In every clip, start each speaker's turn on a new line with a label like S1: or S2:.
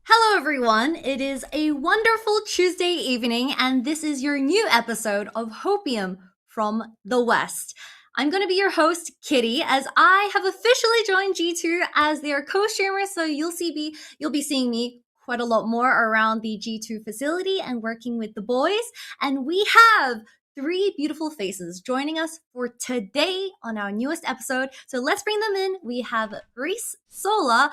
S1: Hello everyone, it is a wonderful Tuesday evening and this is your new episode of HopEUm from the West. I'm going to be your host, Kitty, as I have officially joined G2 as their co-streamer, so you'll be seeing me quite a lot more around the G2 facility and working with the boys. And we have three beautiful faces joining us for today on our newest episode. So let's bring them in. We have Brizz, Sola,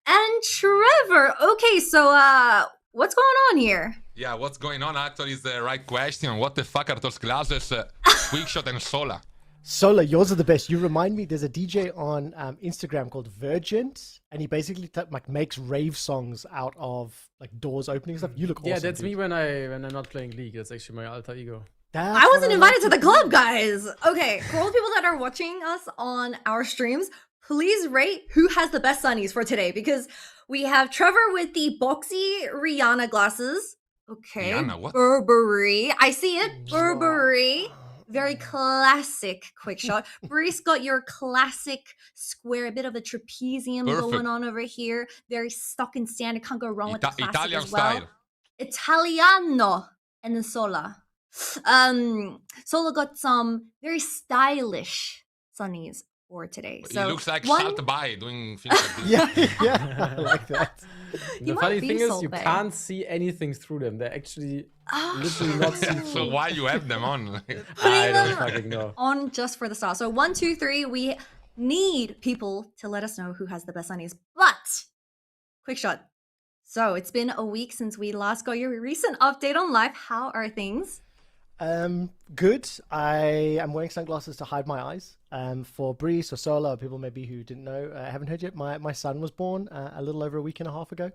S1: and Trevor. Okay, so what's going on here?
S2: Yeah, what's going on actually is the right question. What the fuck are those glasses? Quickshot and Sola.
S3: Sola, yours are the best. You remind me, there's a DJ on Instagram called Virgint, and he basically makes rave songs out of like doors opening stuff. You look awesome.
S4: Yeah, that's
S3: dude.
S4: me when I'm not playing League. That's actually my alter ego.
S1: I wasn't invited to the club, guys. Okay, for all the people that are watching us on our streams, please rate who has the best sunnies for today, because we have Trevor with the boxy Rihanna glasses. Okay,
S2: Rihanna, what?
S1: Burberry. I see it, Burberry. Very classic quick shot. Brizz got your classic square, a bit of a trapezium going on over here. Very stock and standard, can't go wrong with the classic
S2: Italian
S1: as well.
S2: style.
S1: Italiano. And then Sola. Sola got some very stylish sunnies for today. So
S2: it looks like Salt Bay doing things like this.
S3: yeah, I like that.
S4: The funny thing is, you can't see anything through them. They're actually literally not seen.
S2: So why you have them on?
S4: I don't fucking know.
S1: On just for the style. So 1, 2, 3, we need people to let us know who has the best sunnies. But quick shot. So it's been a week since we last got your recent update on live. How are things?
S3: Good. I am wearing sunglasses to hide my eyes. For Brizz or Sola, people maybe who didn't know, I haven't heard yet. My son was born a little over a week and a half ago.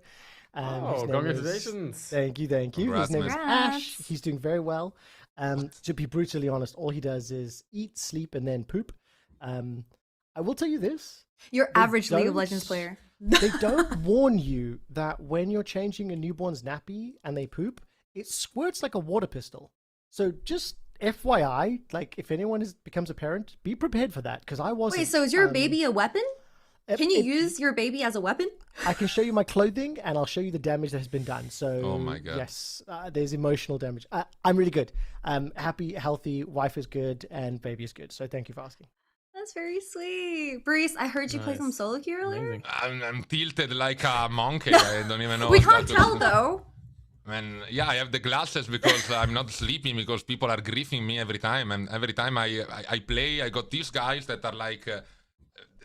S4: Oh, congratulations!
S3: Thank you.
S2: Congrats,
S3: His name is
S1: man.
S3: Ash. He's doing very well. To be brutally honest, all he does is eat, sleep, and then poop. I will tell you this:
S1: Your average League of Legends player.
S3: they don't warn you that when you're changing a newborn's nappy and they poop, it squirts like a water pistol. So just FYI, like if anyone becomes a parent, be prepared for that, because I wasn't.
S1: Wait, so is your baby a weapon? Can you use your baby as a weapon?
S3: I can show you my clothing and I'll show you the damage that has been done. So
S2: Oh my God.
S3: yes, there's emotional damage. I'm really good. Happy, healthy, wife is good, and baby is good. So thank you for asking.
S1: That's very sweet. Brizz, I heard you play some solo queue earlier.
S4: Amazing.
S2: I'm tilted like a monkey. I don't even know.
S1: We
S2: how
S1: can't
S2: to-
S1: tell though.
S2: And yeah, I have the glasses because I'm not sleeping, because people are griefing me every time. And every time I play, I got these guys that are like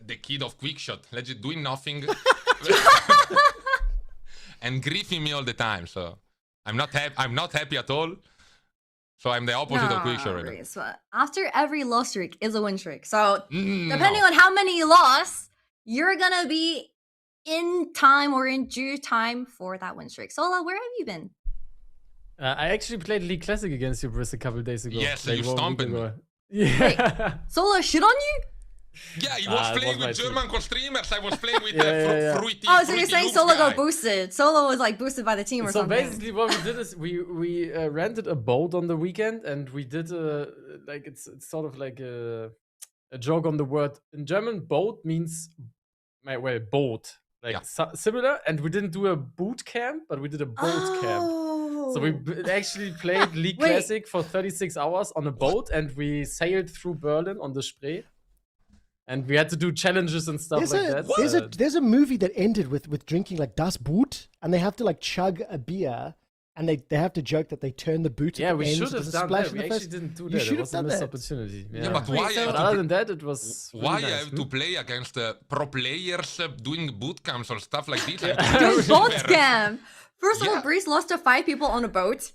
S2: the kid of Quickshot, legit doing nothing and griefing me all the time. So I'm not happy at all. So I'm the opposite of Quickshot right now.
S1: Brizz, but after every loss streak is a win streak. So
S2: No.
S1: depending on how many you lost, you're gonna be in time or in due time for that win streak. Sola, where have you been?
S4: I actually played League Classic against you, Brizz, a couple days ago.
S2: Yes, you
S4: 1 week
S2: stomped me.
S4: ago. Yeah.
S1: Sola shit on you?
S2: Yeah, he was
S4: it
S2: playing
S4: was my
S2: with
S4: team.
S2: German co-streamers. I was playing with
S4: Yeah.
S2: Fruity.
S1: Oh, so you're
S2: Fruity
S1: saying
S2: Loops
S1: Sola
S2: guy.
S1: got boosted. Sola was like boosted by the team or
S4: So
S1: something.
S4: basically, what we did is we rented a boat on the weekend, and we did like it's sort of like a joke on the word. In German, boat means boat, like
S2: Yeah.
S4: similar. And we didn't do a boot camp, but we did a boat camp. So we actually played League
S1: Wait.
S4: Classic for 36 hours on a boat, and we sailed through Berlin on the Spree. And we had to do challenges and stuff like that.
S3: There's a movie that ended with drinking like Das Boot, and they have to like chug a beer, and they have to joke that they turn the boot.
S4: Yeah,
S3: at the
S4: we
S3: end
S4: should
S3: so it
S4: have
S3: doesn't
S4: done
S3: splash
S4: that.
S3: in
S4: We
S3: the
S4: actually
S3: face.
S4: didn't do
S3: You
S4: that.
S3: should
S4: It
S3: have
S4: was a
S3: done
S4: missed
S3: that.
S4: opportunity.
S2: Yeah, but
S1: Wait,
S2: why?
S1: so-
S4: But other than that, it was really
S2: Why I
S4: nice.
S2: have to play against pro players doing boot camps or stuff like this?
S1: Dude, boat scam. First of all,
S2: Yeah.
S1: Brizz lost to 5 people on a boat.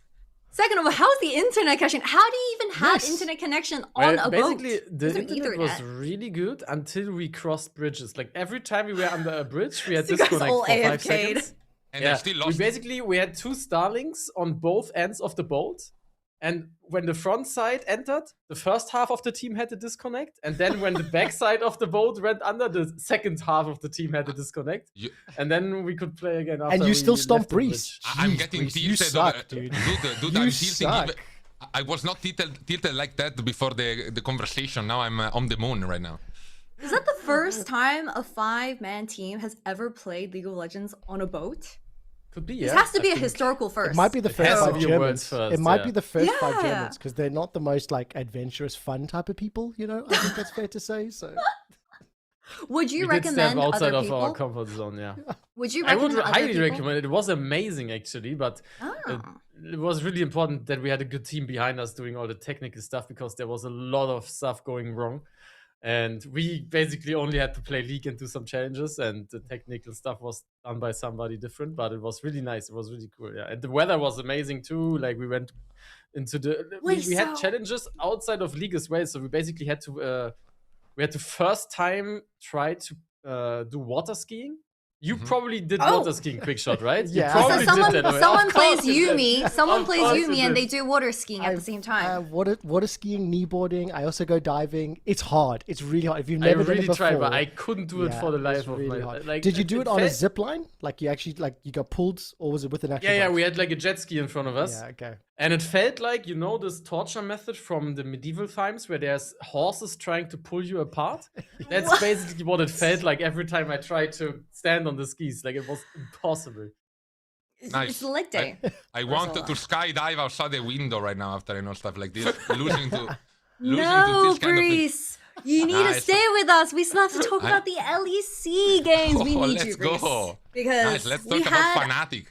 S1: Second of all, how's the internet connection? How do you even have
S3: Yes.
S1: internet connection on a boat?
S4: Basically, the
S1: There's no
S4: internet was
S1: Ethernet.
S4: really good until we crossed bridges. Like every time we were under a bridge, we had
S1: So you guys
S4: disconnect
S1: all
S4: for 5
S1: AFK'd.
S4: seconds.
S2: And
S4: Yeah,
S2: I still lost.
S4: we had 2 Starlings on both ends of the boat. And when the front side entered, the first half of the team had to disconnect. And then when the back side of the boat went under, the second half of the team had to disconnect.
S2: You-
S4: And then we could play again after
S3: And you
S4: we
S3: still stomp
S4: left the
S3: Brizz.
S4: bridge.
S2: I'm
S3: Jeez,
S2: getting
S3: Brizz, you
S2: tilted.
S3: suck, dude.
S2: Dude,
S3: You
S2: I'm tilting.
S3: suck.
S2: I was not tilted like that before the conversation. Now I'm on the moon right now.
S1: Is that the first time a 5-man team has ever played League of Legends on a boat?
S4: Could be,
S1: This
S4: yeah.
S1: has to be
S4: I
S1: a
S4: think
S1: historical first.
S3: It might be the
S4: It
S3: first
S4: has to
S3: 5
S4: be a world's
S3: Germans.
S4: first,
S3: It might
S4: yeah.
S3: be the first 5
S1: Yeah.
S3: Germans because they're not the most like adventurous, fun type of people. You know, I think that's fair to say. So
S1: Would you
S4: We did step
S1: recommend
S4: outside
S1: other
S4: of our
S1: people?
S4: comfort zone, yeah.
S1: Would you
S4: I
S1: recommend
S4: would
S1: other
S4: highly
S1: people?
S4: recommend it. It was amazing, actually, but
S1: Oh.
S4: it was really important that we had a good team behind us doing all the technical stuff because there was a lot of stuff going wrong. And we basically only had to play League and do some challenges, and the technical stuff was done by somebody different, but it was really nice. It was really cool, yeah. And the weather was amazing too. Like, we went into the...
S1: Wait,
S4: we had
S1: so-
S4: challenges outside of League as well, so we basically had to... we had to first time try to do water skiing. You probably did
S1: Oh.
S4: water skiing Quickshot, right?
S3: Yeah.
S4: You
S3: So
S4: probably
S1: someone,
S4: did that.
S1: someone
S4: Of
S1: plays
S4: course you did.
S1: Yumi, someone
S4: Of
S1: plays
S4: course you
S1: Yumi, and
S4: did.
S1: they do water skiing at the same time.
S3: water skiing, kneeboarding. I also go diving. It's hard. It's really hard. If you've
S4: I
S3: never done
S4: really
S3: it before,
S4: tried, but I couldn't do it
S3: yeah,
S4: for the
S3: it's
S4: life of
S3: really
S4: my
S3: hard.
S4: like.
S3: Did you do it on a
S4: felt-
S3: zip line? Like you actually you got pulled, or was it with an actual?
S4: Yeah,
S3: boat?
S4: we had like a jet ski in front of us,
S3: Yeah, okay.
S4: and it felt like, this torture method from the medieval times where there's horses trying to pull you apart. That's
S1: What?
S4: basically what it felt like every time I tried to stand on the skis. Like, it was impossible.
S1: It's,
S2: Nice.
S1: it's leg day.
S2: I
S1: Or
S2: wanted
S1: Sola.
S2: to skydive outside the window right now after I know stuff like this. losing to this
S1: No,
S2: kind of
S1: Breeze. You need to
S2: Nice.
S1: stay with us. We still have to talk about the LEC games. We
S2: Oh,
S1: need
S2: let's
S1: you, Breeze.
S2: go.
S1: Because
S2: Nice. Let's
S1: we
S2: talk about
S1: had
S2: Fnatic.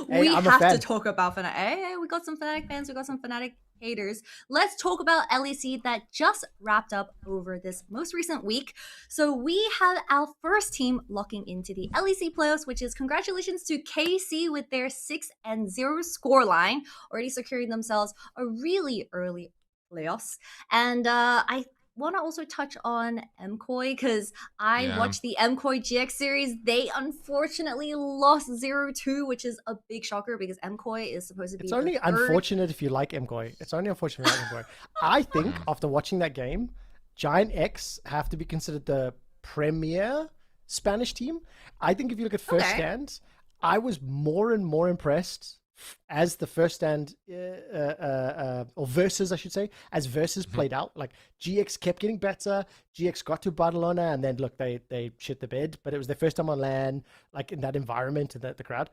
S1: we
S3: Hey, I'm a
S1: have to
S3: fan.
S1: talk about Fnatic. Hey, we got some Fnatic fans, we got some Fnatic haters. Let's talk about LEC that just wrapped up over this most recent week. So we have our first team locking into the LEC playoffs, which is congratulations to KC with their 6-0 scoreline, already securing themselves a really early playoffs. And I want to also touch on MKOI because I
S2: Yeah.
S1: watched the MKOI GX series. They unfortunately lost 0-2, which is a big shocker because MKOI is supposed to be
S3: It's
S1: the
S3: only
S1: third-
S3: unfortunate if you like MKOI. It's only unfortunate if you like MKOI. I think after watching that game, Giant X have to be considered the premier Spanish team. I think if you look at first
S1: Okay.
S3: stand, I was more and more impressed as the first stand, or versus, I should say, as versus played out. Like GX kept getting better. GX got to Barcelona, and then look, they shit the bed. But it was their first time on LAN, like in that environment and the crowd.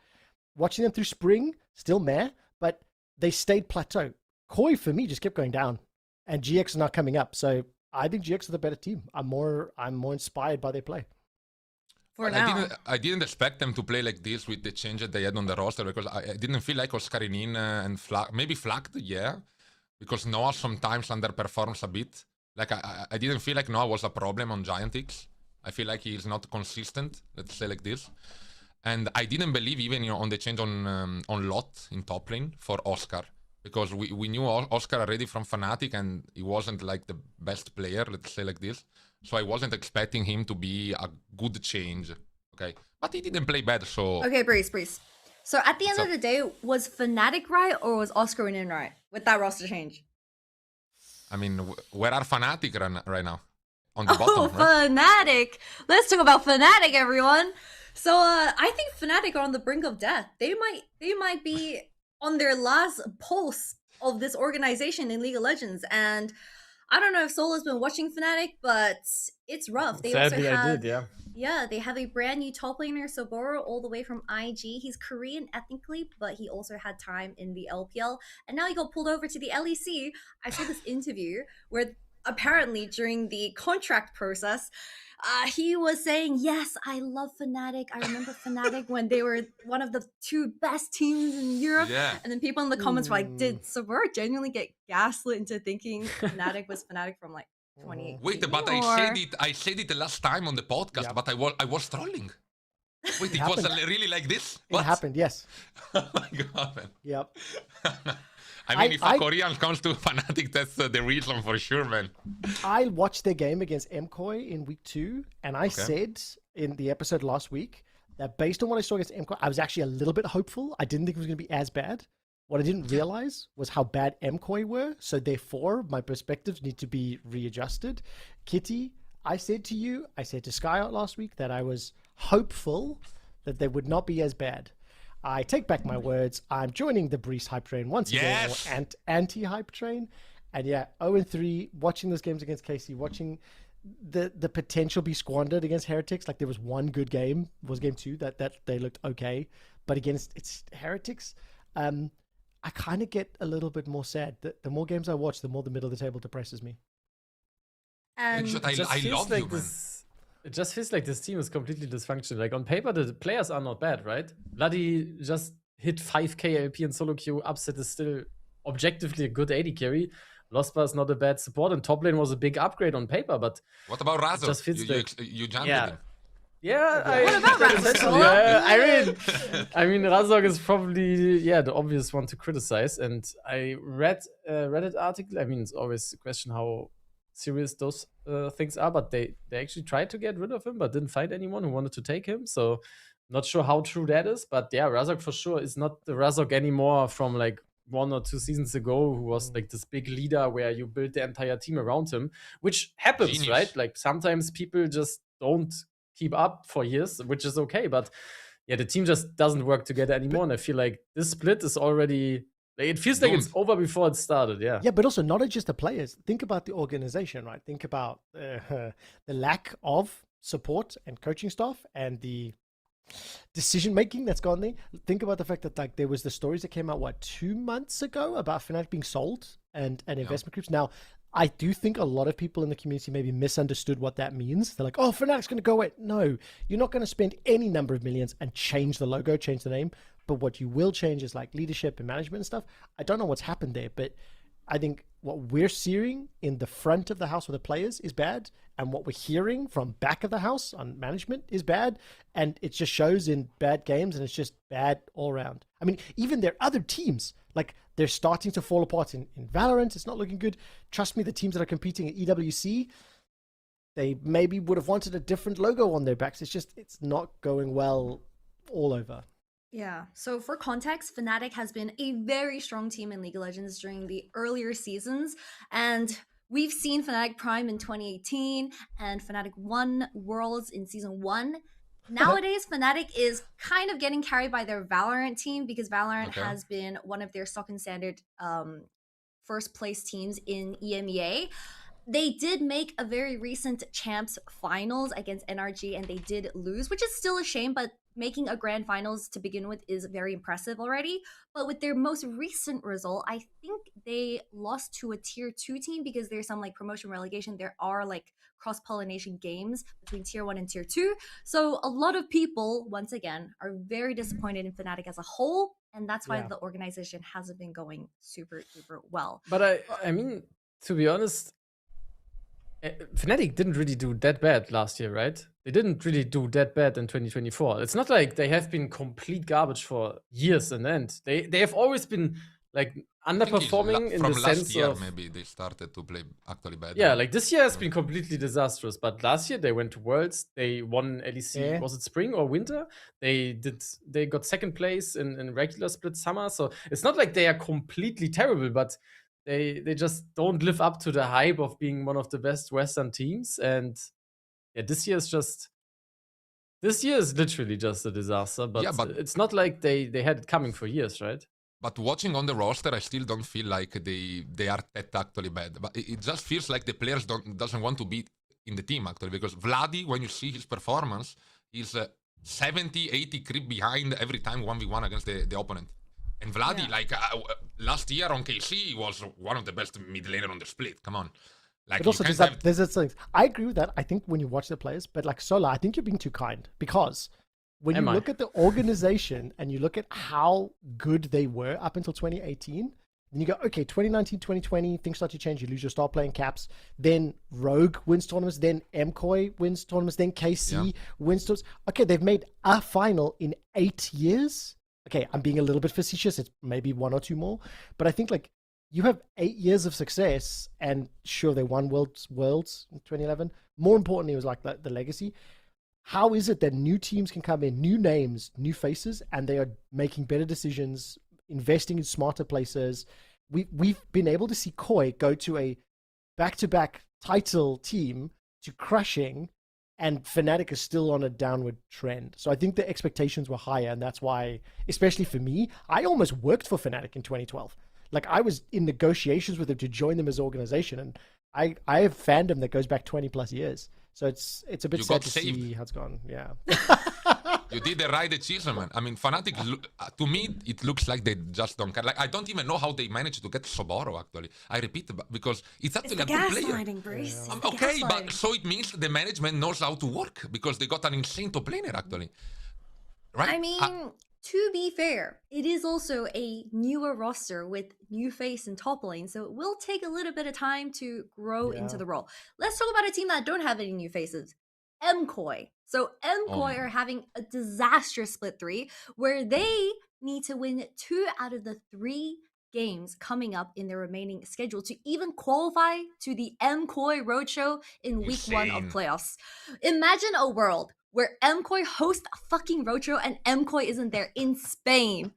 S3: Watching them through spring, still meh, but they stayed plateau. Koi for me just kept going down, and GX is not coming up. So I think GX is the better team. I'm more inspired by their play.
S1: for
S2: I
S1: now.
S2: didn't expect them to play like this with the change that they had on the roster because I didn't feel like Oscarinin and maybe Flagged, yeah, because Noah sometimes underperforms a bit. Like I didn't feel like Noah was a problem on Giant X. I feel like he is not consistent. Let's say like this. And I didn't believe even on the change on Lot in top lane for Oscar because we knew Oscar already from Fnatic and he wasn't like the best player. Let's say like this. So I wasn't expecting him to be a good change, okay? But he didn't play bad, so...
S1: Okay, Breeze. So at the end
S2: So-
S1: of the day, was Fnatic right or was Oscar in right with that roster change?
S2: I mean, where are Fnatic right now? On the
S1: Oh,
S2: bottom, right?
S1: Fnatic! Let's talk about Fnatic, everyone. So I think Fnatic are on the brink of death. They might be on their last pulse of this organization in League of Legends, and I don't know if Sola's been watching Fnatic, but it's rough. They
S4: Sadly,
S1: also
S4: I
S1: have,
S4: did, yeah.
S1: yeah, they have a brand new top laner, Soboro, all the way from IG. He's Korean ethnically, but he also had time in the LPL, and now he got pulled over to the LEC. I saw this interview where apparently during the contract process, he was saying, yes, I love Fnatic. I remember Fnatic when they were one of the 2 best teams in Europe.
S2: Yeah.
S1: And then people in the comments were like, did Soboro genuinely get gaslit into thinking Fnatic was Fnatic from like 2018?
S2: Wait, but I said it the last time on the podcast,
S3: Yeah.
S2: but I was trolling. Wait, it was
S3: happened.
S2: really like this?
S3: It
S2: What?
S3: happened, yes.
S2: Oh my god, man.
S3: Yep.
S2: I mean, if a
S3: I-
S2: Korean comes to Fnatic, that's the reason for sure, man.
S3: I watched their game against MKOI in week 2, and I said in the episode last week that based on what I saw against MKOI, I was actually a little bit hopeful. I didn't think it was going to be as bad. What I didn't realize was how bad MKOI were, so therefore my perspectives need to be readjusted. Kitty, I said to Sky out last week that I was hopeful that they would not be as bad. I take back my words. I'm joining the Brizz hype train once again,
S2: Yes!
S3: or anti-hype train. And yeah, 0-3, watching those games against KC, watching the potential be squandered against Heretics. Like there was one good game, was game 2 that they looked okay, but against it's Heretics, I kind of get a little bit more sad. The more games I watch, the more the middle of the table depresses me.
S1: And
S2: I love
S4: like
S2: you, man.
S4: It just feels like this team is completely dysfunctional. Like on paper, the players are not bad, right? Bloody just hit 5k LP and solo queue. Upset is still objectively a good AD carry. Lospa is not a bad support, and top lane was a big upgrade on paper. But
S2: What about Razor?
S4: just fits
S2: You jumped
S4: Yeah.
S2: with him.
S4: yeah,
S1: What about Razor?
S4: Yeah, I mean, Razog is probably the obvious one to criticize. And I read a Reddit article. I mean, it's always a question how serious those things are, but they actually tried to get rid of him, but didn't find anyone who wanted to take him. So not sure how true that is, but yeah, Razog for sure is not the Razog anymore from like 1 or 2 seasons ago, who was like this big leader where you build the entire team around him, which happens,
S2: Genius.
S4: right? Like sometimes people just don't keep up for years, which is okay, but yeah, the team just doesn't work together anymore. And I feel like this split is already, like, it feels like it's over before it started. Yeah,
S3: but also not just the players. Think about the organization, right? Think about the lack of support and coaching staff and the decision making that's gone there. Think about the fact that like there was the stories that came out 2 months ago about Fnatic being sold and investment groups. Now, I do think a lot of people in the community maybe misunderstood what that means. They're like, oh, Fnatic's going to go away. No, you're not going to spend any number of millions and change the logo, change the name. But what you will change is like leadership and management and stuff. I don't know what's happened there, but I think what we're seeing in the front of the house with the players is bad. And what we're hearing from back of the house on management is bad. And it just shows in bad games, and it's just bad all around. I mean, even their other teams, like they're starting to fall apart in Valorant. It's not looking good. Trust me, the teams that are competing at EWC, they maybe would have wanted a different logo on their backs. It's not going well all over.
S1: Yeah, so for context, Fnatic has been a very strong team in League of Legends during the earlier seasons, and we've seen Fnatic Prime in 2018, and Fnatic won Worlds in Season 1. Nowadays, Fnatic is kind of getting carried by their Valorant team, because Valorant has been one of their stock and standard first place teams in EMEA. They did make a very recent Champs Finals against NRG, and they did lose, which is still a shame, but making a grand finals to begin with is very impressive already. But with their most recent result, I think they lost to a tier 2 team, because there's some like promotion relegation. There are like cross-pollination games between tier 1 and tier 2. So a lot of people, once again, are very disappointed in Fnatic as a whole. And that's why the organization hasn't been going super well.
S4: But I mean, to be honest, Fnatic didn't really do that bad last year, right? They didn't really do that bad in 2024. It's not like they have been complete garbage for years and end. They have always been like underperforming in the sense of...
S2: From last year, maybe they started to play actually bad.
S4: Yeah, like this year has been completely disastrous. But last year they went to Worlds. They won LEC.
S3: Yeah.
S4: Was it spring or winter? They got second place in regular split summer. So it's not like they are completely terrible, but they just don't live up to the hype of being one of the best Western teams. And yeah, this year is literally just a disaster. But, it's not like they had it coming for years, right?
S2: But watching on the roster, I still don't feel like they are that actually bad. But it just feels like the players doesn't want to be in the team actually, because Vladi, when you see his performance, he's 70, 80 creep behind every time 1v1 against the opponent. And Vladi, last year on KC, was one of the best mid laner on the split. Come on. Like,
S3: but also, there's things. I agree with that. I think when you watch the players, but like Sola, I think you're being too kind, because when you look at the organization and you look at how good they were up until 2018, then you go, okay, 2019, 2020, things start to change. You lose your star playing caps. Then Rogue wins tournaments. Then MKOI wins tournaments. Then KC wins tournaments. Okay, they've made a final in 8 years. Okay, I'm being a little bit facetious. It's maybe 1 or 2 more. But I think like you have 8 years of success, and sure, they won Worlds in 2011. More importantly, it was like the legacy. How is it that new teams can come in, new names, new faces, and they are making better decisions, investing in smarter places? We've been able to see Koi go to a back-to-back title team to crushing, and Fnatic is still on a downward trend. So I think the expectations were higher, and that's why, especially for me, I almost worked for Fnatic in 2012. Like I was in negotiations with them to join them as an organization, and I have fandom that goes back 20 plus years. So it's a bit
S2: You
S3: sad
S2: got
S3: to
S2: saved.
S3: see how it's gone. Yeah.
S2: You did the right decision, man. I mean, Fnatic, to me, it looks like they just don't care. Like, I don't even know how they managed to get Soboro, actually. I repeat, because it's
S1: It's
S2: actually
S1: the
S2: a good player.
S1: gaslighting, Brizz. It's the
S2: Okay,
S1: gaslighting.
S2: but so it means the management knows how to work, because they got an insane top laner, actually. Right?
S1: I mean, to be fair, it is also a newer roster with new face and top lane, so it will take a little bit of time to grow into
S3: Yeah.
S1: the role. Let's talk about a team that don't have any new faces. MKOI. So MKOI are having a disastrous split 3 where they need to win 2 out of the 3 games coming up in their remaining schedule to even qualify to the MKOI Roadshow in week 1 of
S2: Insane.
S1: playoffs. Imagine a world where MKOI hosts a fucking Roadshow and MKOI isn't there in Spain.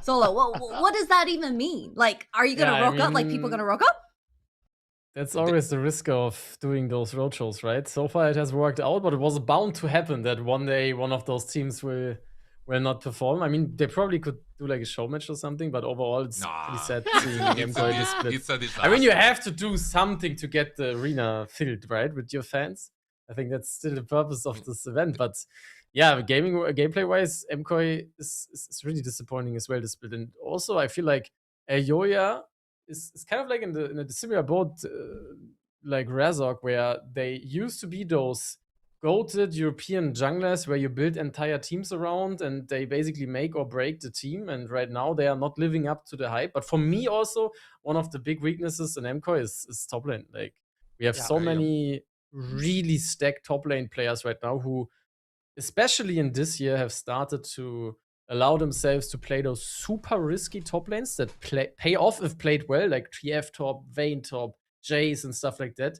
S1: Sola, what does that even mean? Like, are you gonna rock up? Like, people gonna rock up?
S4: That's always the risk of doing those roadshows, right? So far it has worked out, but it was bound to happen that one day one of those teams will not perform. I mean, they probably could do like a show match or something, but overall it's pretty sad seeing MKOI split.
S2: It's a disaster.
S4: I mean, you have to do something to get the arena filled, right, with your fans. I think that's still the purpose of this event. But yeah, gameplay-wise, MKOI is really disappointing as well, the split. And also, I feel like Elyoya is kind of like in a similar boat like Razork, where they used to be those goated European junglers where you build entire teams around and they basically make or break the team. And right now they are not living up to the hype. But for me also, one of the big weaknesses in MKOI is top lane. Like, we have so many really stacked top lane players right now who, especially in this year, have started to allow themselves to play those super risky top lanes that pay off if played well, like TF top, Vayne top, Jace and stuff like that.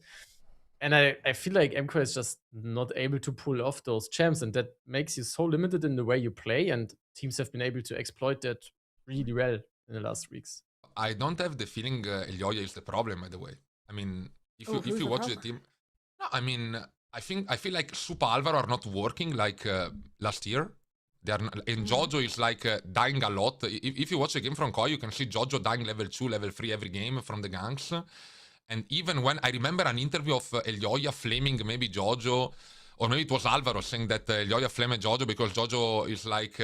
S4: And I feel like MKOI is just not able to pull off those champs, and that makes you so limited in the way you play, and teams have been able to exploit that really well in the last weeks.
S2: I don't have the feeling Elyoya is the problem, by the way. I mean, if you watch the team... No, I mean, I feel like Supa Alvaro are not working like last year. They are and Jojo is like dying a lot. If you watch a game from Koi, you can see Jojo dying level 2, level 3 every game from the ganks. And even when I remember an interview of Elyoya flaming maybe Jojo, or maybe it was Alvaro saying that Elyoya flamed Jojo because Jojo is like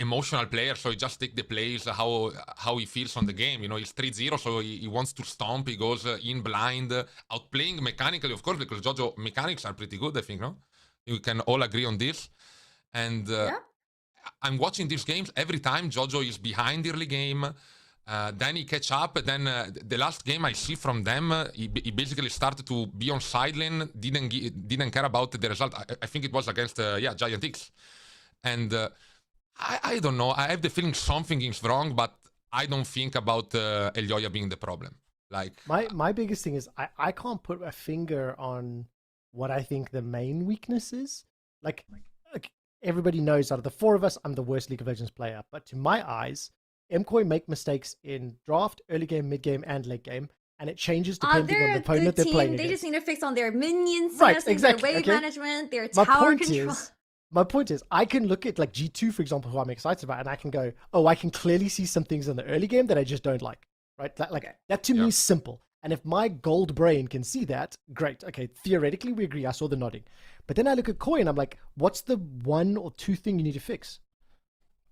S2: emotional player, so he just take the plays how he feels on the game. You know, he's 3-0, so he wants to stomp. He goes in blind, outplaying mechanically, of course, because Jojo mechanics are pretty good, I think, no? You can all agree on this. And I'm watching these games every time Jojo is behind the early game. Then he catch up. Then the last game I see from them, he basically started to be on sideline. Didn't care about the result. I think it was against Giant X. And I don't know. I have the feeling something is wrong, but I don't think about Elyoya being the problem. Like,
S3: my biggest thing is I can't put a finger on what I think the main weakness is. Like everybody knows, out of the 4 of us, I'm the worst League of Legends player. But to my eyes, MKOI make mistakes in draft, early game, mid game, and late game, and it changes depending on the opponent they're playing against.
S1: They just need to fix on their minions,
S3: right? Exactly.
S1: Their wave management, their tower control.
S3: My point is, I can look at like G2, for example, who I'm excited about, and I can go, oh, I can clearly see some things in the early game that I just don't like. Right? That to me is simple. And if my gold brain can see that, great. Okay, theoretically, we agree. I saw the nodding. But then I look at Koi and I'm like, what's the 1 or 2 thing you need to fix?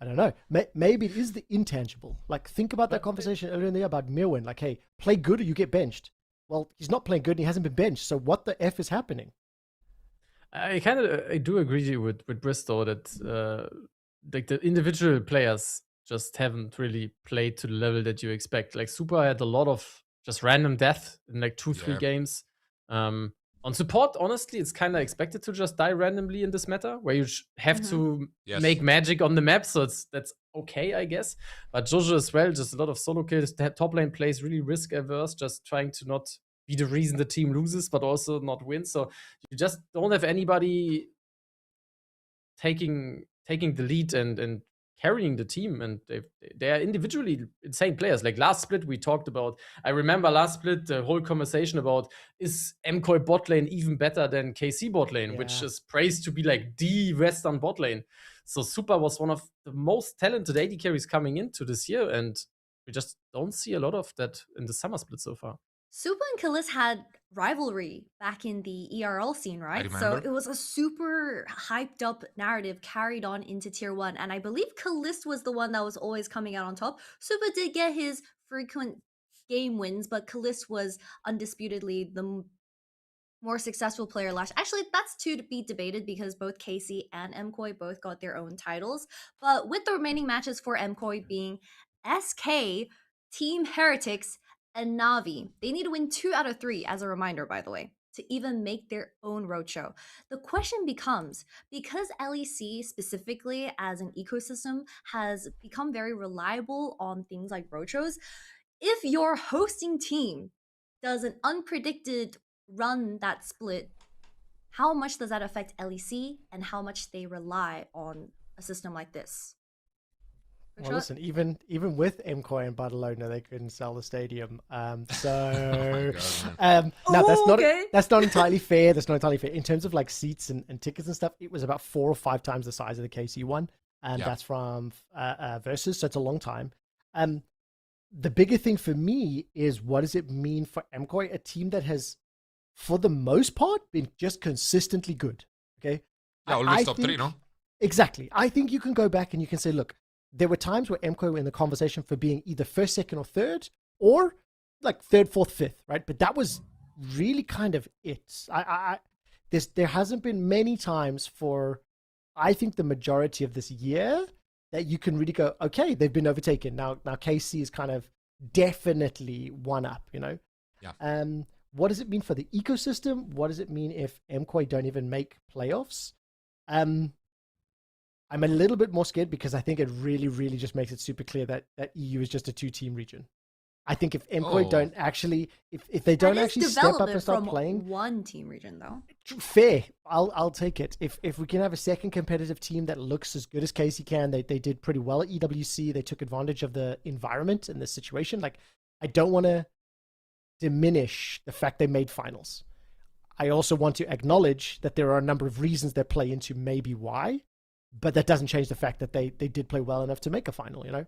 S3: I don't know. Maybe it is the intangible. Like, think about that conversation earlier in the year about Mirwin. Like, hey, play good or you get benched. Well, he's not playing good and he hasn't been benched. So what the F is happening?
S4: I do agree with Bristol that like the individual players just haven't really played to the level that you expect. Like, Super had a lot of just random death in like 2-3 games. On support, honestly, it's kind of expected to just die randomly in this meta, where you have to make magic on the map, so that's okay, I guess. But Jojo as well, just a lot of solo kills. The top lane plays really risk averse, just trying to not be the reason the team loses, but also not win. So you just don't have anybody taking the lead and carrying the team, and they are individually insane players. Like last split we talked about, I remember last split the whole conversation about, is MKOI bot lane even better than KC bot lane, which is praised to be like the Western bot lane. So Super was one of the most talented AD carries coming into this year, and we just don't see a lot of that in the summer split so far.
S1: Supa and Kalis had rivalry back in the ERL scene, right? So
S2: remember.
S1: it was a super hyped up narrative carried on into tier 1. And I believe Kalis was the one that was always coming out on top. Supa did get his frequent game wins, but Kalis was undisputedly the more successful player last. Actually, that's to be debated because both KC and MKOI both got their own titles. But with the remaining matches for MKOI being SK, Team Heretics, and Navi, they need to win 2 out of 3, as a reminder, by the way, to even make their own roadshow. The question becomes, because LEC specifically as an ecosystem has become very reliable on things like roadshows, if your hosting team does an unpredicted run that split, how much does that affect LEC and how much they rely on a system like this?
S3: Well, listen, even with MKOI and Barcelona, they couldn't sell the stadium. So that's not entirely fair. That's not entirely fair in terms of like seats and tickets and stuff. It was about 4 or 5 times the size of the KC one, and that's from Versus. So it's a long time. The bigger thing for me is, what does it mean for MKOI, a team that has, for the most part, been just consistently good. Okay,
S2: yeah, always top 3, no?
S3: Exactly. I think you can go back and you can say, look, there were times where MKOI were in the conversation for being either first, second, or third, or like third, fourth, fifth, right? But that was really kind of it. There hasn't been many times for, I think, the majority of this year that you can really go, okay, they've been overtaken. Now KC is kind of definitely one up, you know?
S2: Yeah.
S3: What does it mean for the ecosystem? What does it mean if MKOI don't even make playoffs? I'm a little bit more scared because I think it really, really just makes it super clear that EU is just a 2-team region. I think if MKOI don't actually, if they don't actually step up and start playing,
S1: 1-team region though.
S3: Fair, I'll take it. If we can have a second competitive team that looks as good as KC can, they did pretty well at EWC. They took advantage of the environment and the situation. Like, I don't want to diminish the fact they made finals. I also want to acknowledge that there are a number of reasons that play into maybe why. But that doesn't change the fact that they did play well enough to make a final, you know?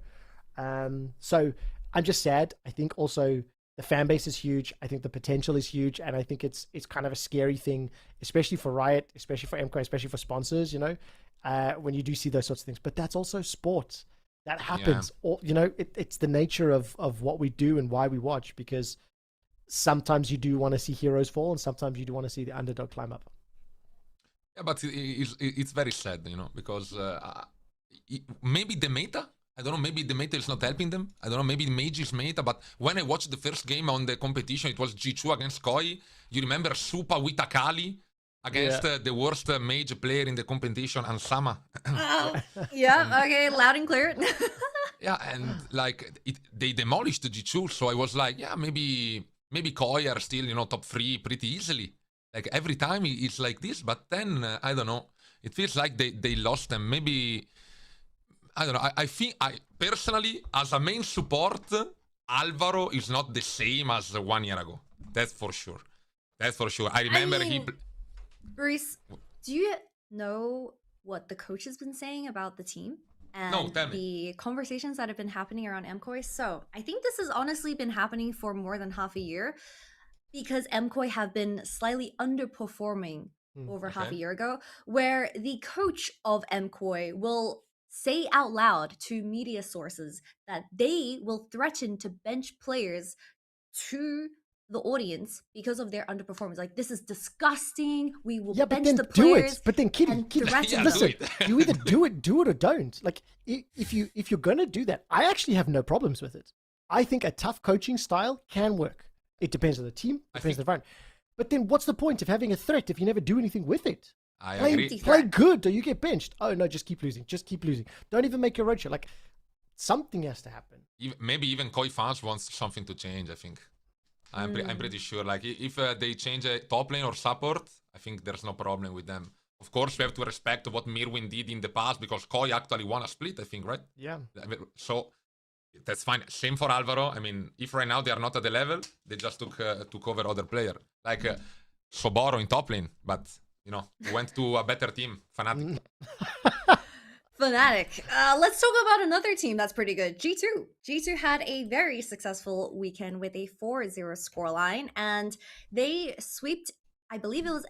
S3: So I'm just sad. I think also the fan base is huge. I think the potential is huge. And I think it's kind of a scary thing, especially for Riot, especially for MKOI, especially for sponsors, you know, when you do see those sorts of things. But that's also sport. That happens. Yeah. You know, it's the nature of what we do and why we watch, because sometimes you do want to see heroes fall and sometimes you do want to see the underdog climb up.
S2: Yeah, but it's very sad, you know, because maybe the meta, I don't know, maybe the meta is not helping them. I don't know, maybe Mage is meta, but when I watched the first game on the competition, it was G2 against KOI. You remember Supa with Akali against the worst Mage player in the competition, Ansama.
S1: Yeah, okay, loud and clear.
S2: Yeah, and like, they demolished the G2, so I was like, yeah, maybe KOI are still, you know, top 3 pretty easily. Like, every time it's like this, but then, I don't know, it feels like they lost them. Maybe, I don't know, I think, personally, as a main support, Alvaro is not the same as 1 year ago. That's for sure. That's for sure. I remember
S1: Brizz, do you know what the coach has been saying about the team? And the conversations that have been happening around MKOI? So, I think this has honestly been happening for more than half a year, because MKOI have been slightly underperforming over half a year ago, where the coach of MKOI will say out loud to media sources that they will threaten to bench players to the audience because of their underperformance. Like, this is disgusting. We will bench the players.
S3: But then, Kitty, listen, you either do it or don't. Like, if you're gonna do that, I actually have no problems with it. I think a tough coaching style can work. It depends on the team, depends on the environment. But then what's the point of having a threat if you never do anything with it?
S2: I agree.
S3: Play good or you get benched. Oh, no, just keep losing. Just keep losing. Don't even make your roadshow. Like, something has to happen.
S2: Maybe even KOI fans want something to change, I think. I'm pretty sure. Like, if they change a top lane or support, I think there's no problem with them. Of course, we have to respect what Mirwin did in the past, because KOI actually won a split, I think, right?
S3: Yeah.
S2: So that's fine. Same for Alvaro. I mean, if right now they are not at the level, they just took over other player. Like Soboro in top lane, but, you know, went to a better team, Fnatic.
S1: Fnatic. Let's talk about another team that's pretty good. G2. G2 had a very successful weekend with a 4-0 scoreline, and they swept, I believe it was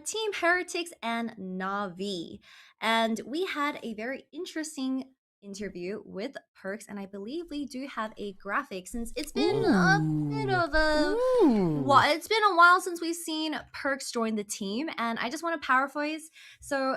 S1: Team Heretics and Na'Vi. And we had a very interesting interview with Perkz, and I believe we do have a graphic since it's been a bit of a it's been a while since we've seen Perkz join the team, and I just want to paraphrase. So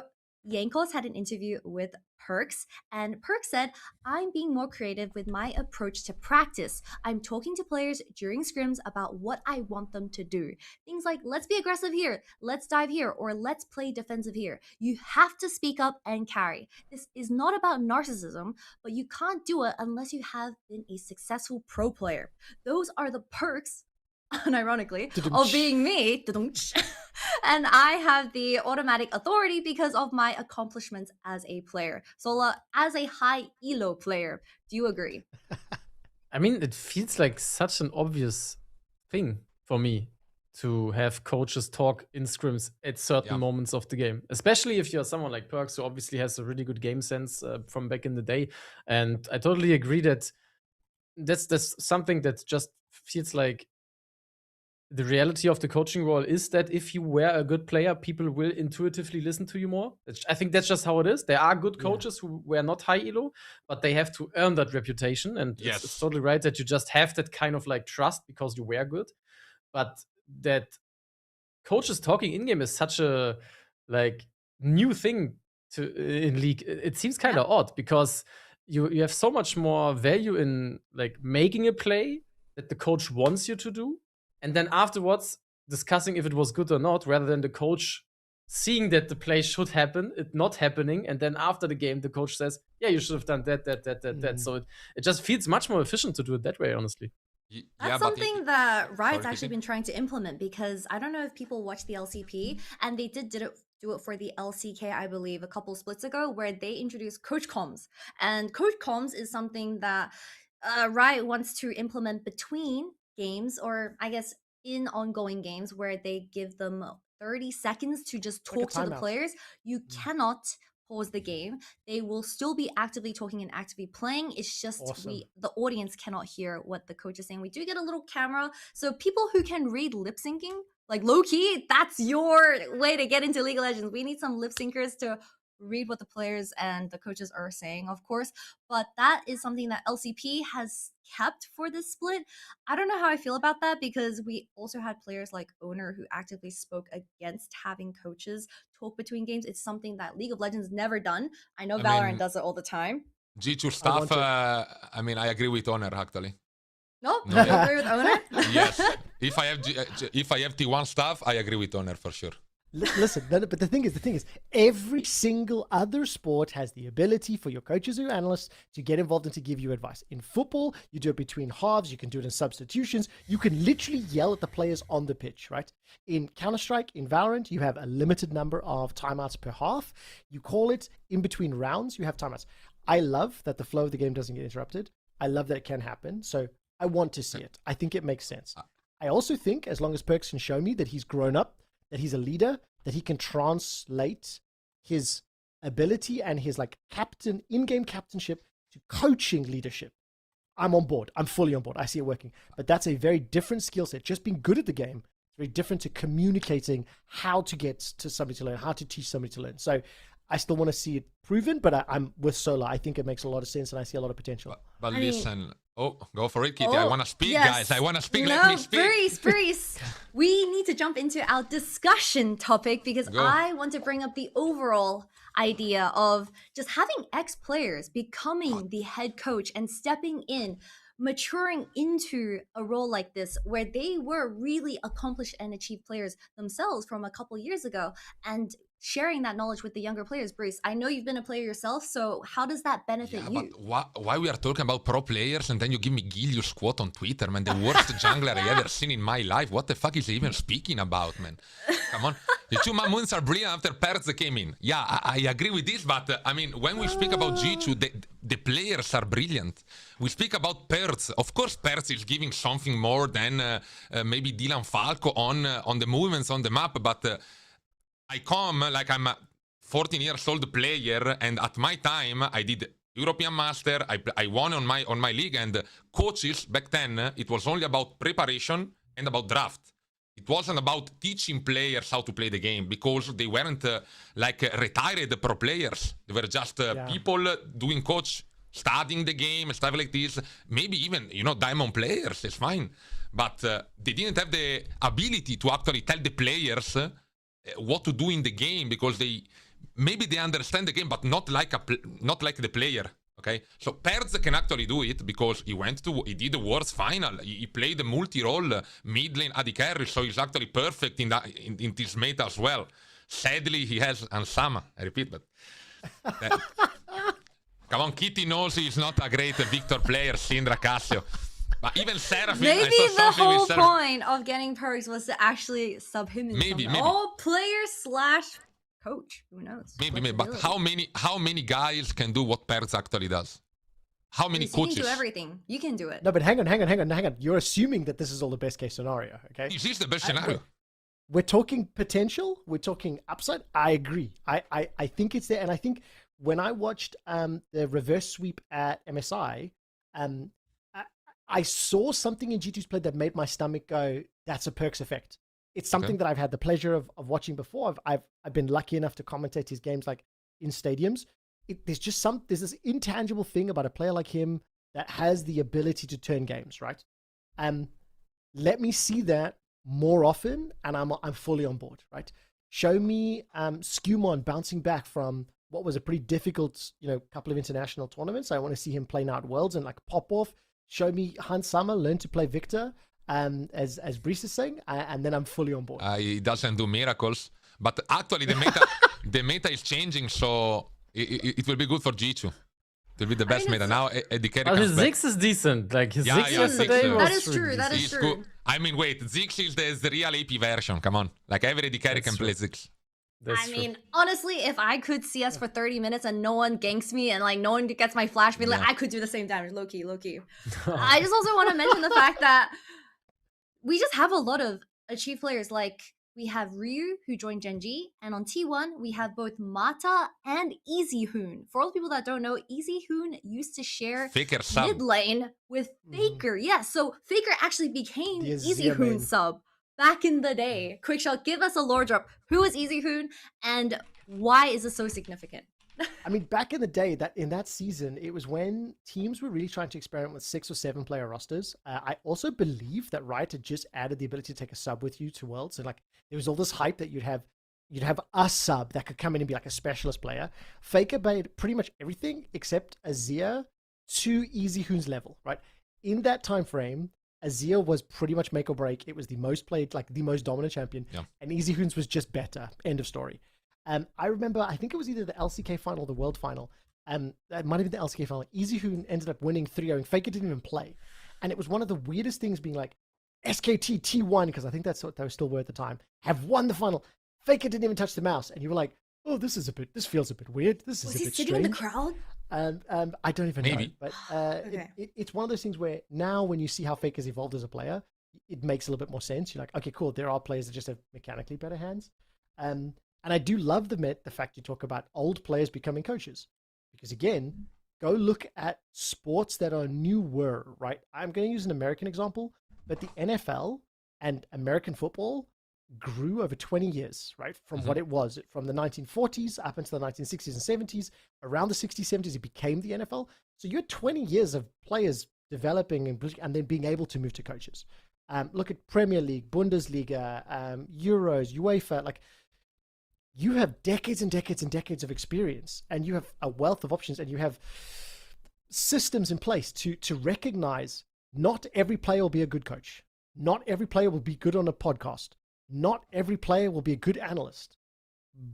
S1: Jankos had an interview with Perkz, and Perkz said, "I'm being more creative with my approach to practice. I'm talking to players during scrims about what I want them to do. Things like, let's be aggressive here, let's dive here, or let's play defensive here. You have to speak up and carry. This is not about narcissism, but you can't do it unless you have been a successful pro player. Those are the perks," unironically, of being me. And I have the automatic authority because of my accomplishments as a player. Sola, as a high elo player, do you agree?
S4: I mean, it feels like such an obvious thing for me to have coaches talk in scrims at certain moments of the game, especially if you're someone like Perkz, who obviously has a really good game sense from back in the day. And I totally agree that that's something that just feels like the reality of the coaching role is that if you were a good player, people will intuitively listen to you more. I think that's just how it is. There are good coaches who were not high elo, but they have to earn that reputation. And it's totally right that you just have that kind of like trust because you were good. But that coaches talking in-game is such a like new thing in League. It seems kind of odd because you have so much more value in like making a play that the coach wants you to do, and then afterwards discussing if it was good or not, rather than the coach seeing that the play should happen, it not happening, and then after the game the coach says, yeah, you should have done that. So it just feels much more efficient to do it that way, honestly.
S1: That's something that Riot's actually been trying to implement, because I don't know if people watch the LCP, and they did do it for the LCK, I believe, a couple splits ago, where they introduced coach comms. And coach comms is something that Riot wants to implement between games, or I guess in ongoing games, where they give them 30 seconds to just talk to the players. You cannot pause the game. They will still be actively talking and actively playing. It's just the audience cannot hear what the coach is saying. We do get a little camera, so people who can read lip syncing, like low key, that's your way to get into League of Legends. We need some lip syncers to read what the players and the coaches are saying, of course, but that is something that LCP has kept for this split. I don't know how I feel about that, because we also had players like Owner who actively spoke against having coaches talk between games. It's something that League of Legends never done. I know Valorant does it all the time.
S2: G2 stuff, I mean, I agree with Owner, actually.
S1: No? You agree with Owner?
S2: Yes. If I have T1 stuff, I agree with Owner for sure.
S3: Listen, but the thing is, every single other sport has the ability for your coaches or analysts to get involved and to give you advice. In football, you do it between halves, you can do it in substitutions, you can literally yell at the players on the pitch, right? In Counter-Strike, in Valorant, you have a limited number of timeouts per half. You call it in between rounds, you have timeouts. I love that the flow of the game doesn't get interrupted. I love that it can happen. So I want to see it. I think it makes sense. I also think as long as Perkz can show me that he's grown up, that he's a leader, that he can translate his ability and his like in-game captainship to coaching leadership, I'm on board. I'm fully on board. I see it working. But that's a very different skill set. Just being good at the game is very different to communicating how to get to somebody to learn, how to teach somebody to learn. So I still want to see it proven, but I'm with Sola. I think it makes a lot of sense and I see a lot of potential.
S2: But listen, go for it, Kitty. I want to speak, guys. I want to speak. Let me speak.
S1: Brizz, we need to jump into our discussion topic, because I want to bring up the overall idea of just having ex-players becoming the head coach and stepping in, maturing into a role like this, where they were really accomplished and achieved players themselves from a couple years ago, and sharing that knowledge with the younger players. Brizz, I know you've been a player yourself, so how does that benefit you?
S2: But why we are talking about pro players and then you give me Gilius quote on Twitter, man? The worst jungler I ever seen in my life. What the fuck is he even speaking about, man? Come on. The 2 moons are brilliant after Perkz came in. Yeah, I agree with this, but I mean, when we speak about G2, the players are brilliant. We speak about Perkz. Of course, Perkz is giving something more than maybe Dylan Falco on the movements on the map, but I come like I'm 14 years old player, and at my time, I did European Master. I won on my league, and coaches back then, it was only about preparation and about draft. It wasn't about teaching players how to play the game, because they weren't retired pro players. They were just people doing coach, studying the game, stuff like this. Maybe even, diamond players, it's fine. But they didn't have the ability to actually tell the players what to do in the game, because maybe they understand the game, but not like the player. Okay, so Perkz can actually do it because he did the Worlds final. He played the multi-role mid lane AD carry, so he's actually perfect in this meta as well. Sadly, he has Ansama. I repeat, but come on, Kitty knows he's not a great Victor player, Syndra Cassio. But even Seraphine,
S1: maybe the whole point of getting Perkz was to actually sub him in
S2: maybe.
S1: all player / coach. Who knows?
S2: Maybe. But how many guys can do what Perkz actually does? How many coaches?
S1: You can do everything. You can do it.
S3: No, but hang on. You're assuming that this is all the best case scenario, okay?
S2: This is the best scenario.
S3: We're talking potential. We're talking upside. I agree. I think it's there. And I think when I watched the reverse sweep at MSI, I saw something in G2's play that made my stomach go, that's a Perkz effect. It's something that I've had the pleasure of watching before. I've been lucky enough to commentate his games like in stadiums. There's this intangible thing about a player like him that has the ability to turn games, right? Let me see that more often, and I'm fully on board, right? Show me Skumon bouncing back from what was a pretty difficult, couple of international tournaments. I want to see him play now at Worlds and like pop off. Show me Hansama learn to play Victor. As Brizz is saying, and then I'm fully on board.
S2: He doesn't do miracles, but actually the meta is changing, so it will be good for G2. It will be the best meta now. The carry
S4: his Ziggs is decent. Like his Ziggs yesterday was
S1: that is true. That is true.
S2: Good. I mean, wait, Ziggs is the real AP version. Come on, like every AD carry can play Ziggs.
S1: Honestly, if I could CS for 30 minutes and no one ganks me and like no one gets my flash, I could do the same damage. Low key. I just also want to mention the fact that we just have a lot of achieved players. Like we have Ryu, who joined Gen G, and on T1 we have both Mata and EasyHoon. For all the people that don't know, EasyHoon used to share mid lane with Faker. Yeah, so Faker actually became EasyHoon sub back in the day. Quickshot, give us a lore drop. Who is EasyHoon and why is it so significant?
S3: I mean, back in the day, that in that season, it was when teams were really trying to experiment with 6 or 7 player rosters. I also believe that Riot had just added the ability to take a sub with you to Worlds. So like there was all this hype that you'd have a sub that could come in and be like a specialist player. Faker made pretty much everything except Azir to EasyHoon's level, right? In that time frame, Azir was pretty much make or break. It was the most played, like the most dominant champion, and EasyHoon's was just better. End of story. I remember, I think it was either the LCK final or the World final. It might have been the LCK final. EasyHoon ended up winning 3-0. Faker didn't even play. And it was one of the weirdest things being like, SKT T1, because I think that's what they still were at the time, have won the final. Faker didn't even touch the mouse. And you were like, oh, this feels a bit weird. This is a bit strange. Was he sitting in the crowd? I don't even know. But it's one of those things where now when you see how Faker's evolved as a player, it makes a little bit more sense. You're like, okay, cool. There are players that just have mechanically better hands. And I do love the fact you talk about old players becoming coaches. Because again, go look at sports that are newer, right? I'm going to use an American example, but the NFL and American football grew over 20 years, right? From what it was, from the 1940s up into the 1960s and 70s. Around the 60s, 70s, it became the NFL. So you had 20 years of players developing and then being able to move to coaches. Look at Premier League, Bundesliga, Euros, UEFA, like you have decades and decades and decades of experience, and you have a wealth of options, and you have systems in place to recognize not every player will be a good coach. Not every player will be good on a podcast. Not every player will be a good analyst,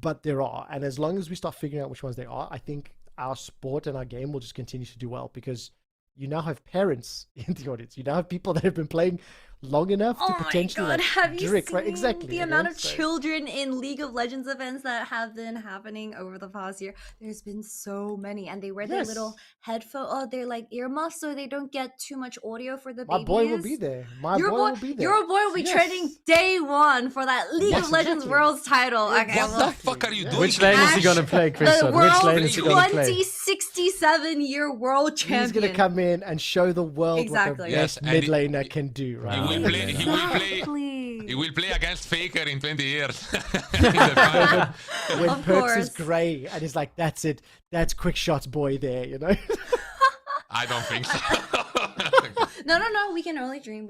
S3: but there are. And as long as we start figuring out which ones they are, I think our sport and our game will just continue to do well, because you now have parents in the audience. You now have people that have been playing long enough to potentially
S1: my God, have you
S3: drink,
S1: seen
S3: right? Exactly.
S1: the amount of children in League of Legends events that have been happening over the past year? There's been so many, and they wear their little headphone. Oh, they're like earmuffs, so they don't get too much audio for the babies.
S3: My boy will be there. Your boy will be there.
S1: Your boy will be training day one for that League of Legends Worlds title. Okay,
S2: what the fuck are you doing?
S4: Which lane is he gonna play, Quickshot? Which lane is he gonna play?
S1: 2067-year world champion.
S3: He's gonna come in and show the world what the best mid laner can do, right?
S2: He will play against Faker in 20 years.
S3: When Perkz is grey and he's like, that's it. That's Quickshot's boy there, you know?
S2: I don't think so.
S1: No. We can only dream.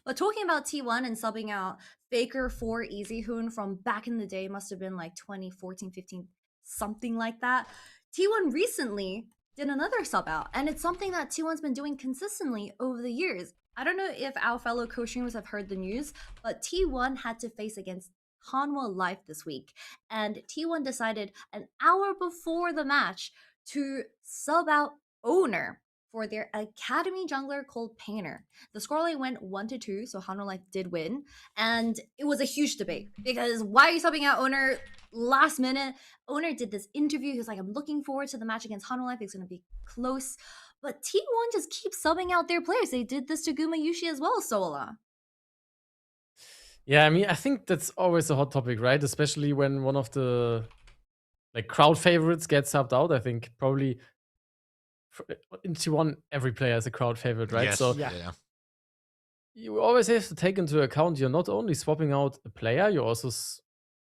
S1: But talking about T1 and subbing out Faker for EasyHoon from back in the day, must have been like 2014, 15, something like that. T1 recently did another sub out, and it's something that T1's been doing consistently over the years. I don't know if our fellow co-streamers have heard the news, but T1 had to face against Hanwha Life this week, and T1 decided an hour before the match to sub out Owner for their academy jungler called Painter. The scoreline went 1-2, so Hanwha Life did win, and it was a huge debate because why are you subbing out Owner last minute? Owner did this interview. He was like, I'm looking forward to the match against Hanwha Life. It's going to be close. But T1 just keeps subbing out their players. They did this to Gumayusi as well, Sola.
S4: Yeah, I mean, I think that's always a hot topic, right? Especially when one of the crowd favorites gets subbed out. I think probably in T1, every player is a crowd favorite, right?
S2: Yes.
S4: So you always have to take into account you're not only swapping out a player, you're also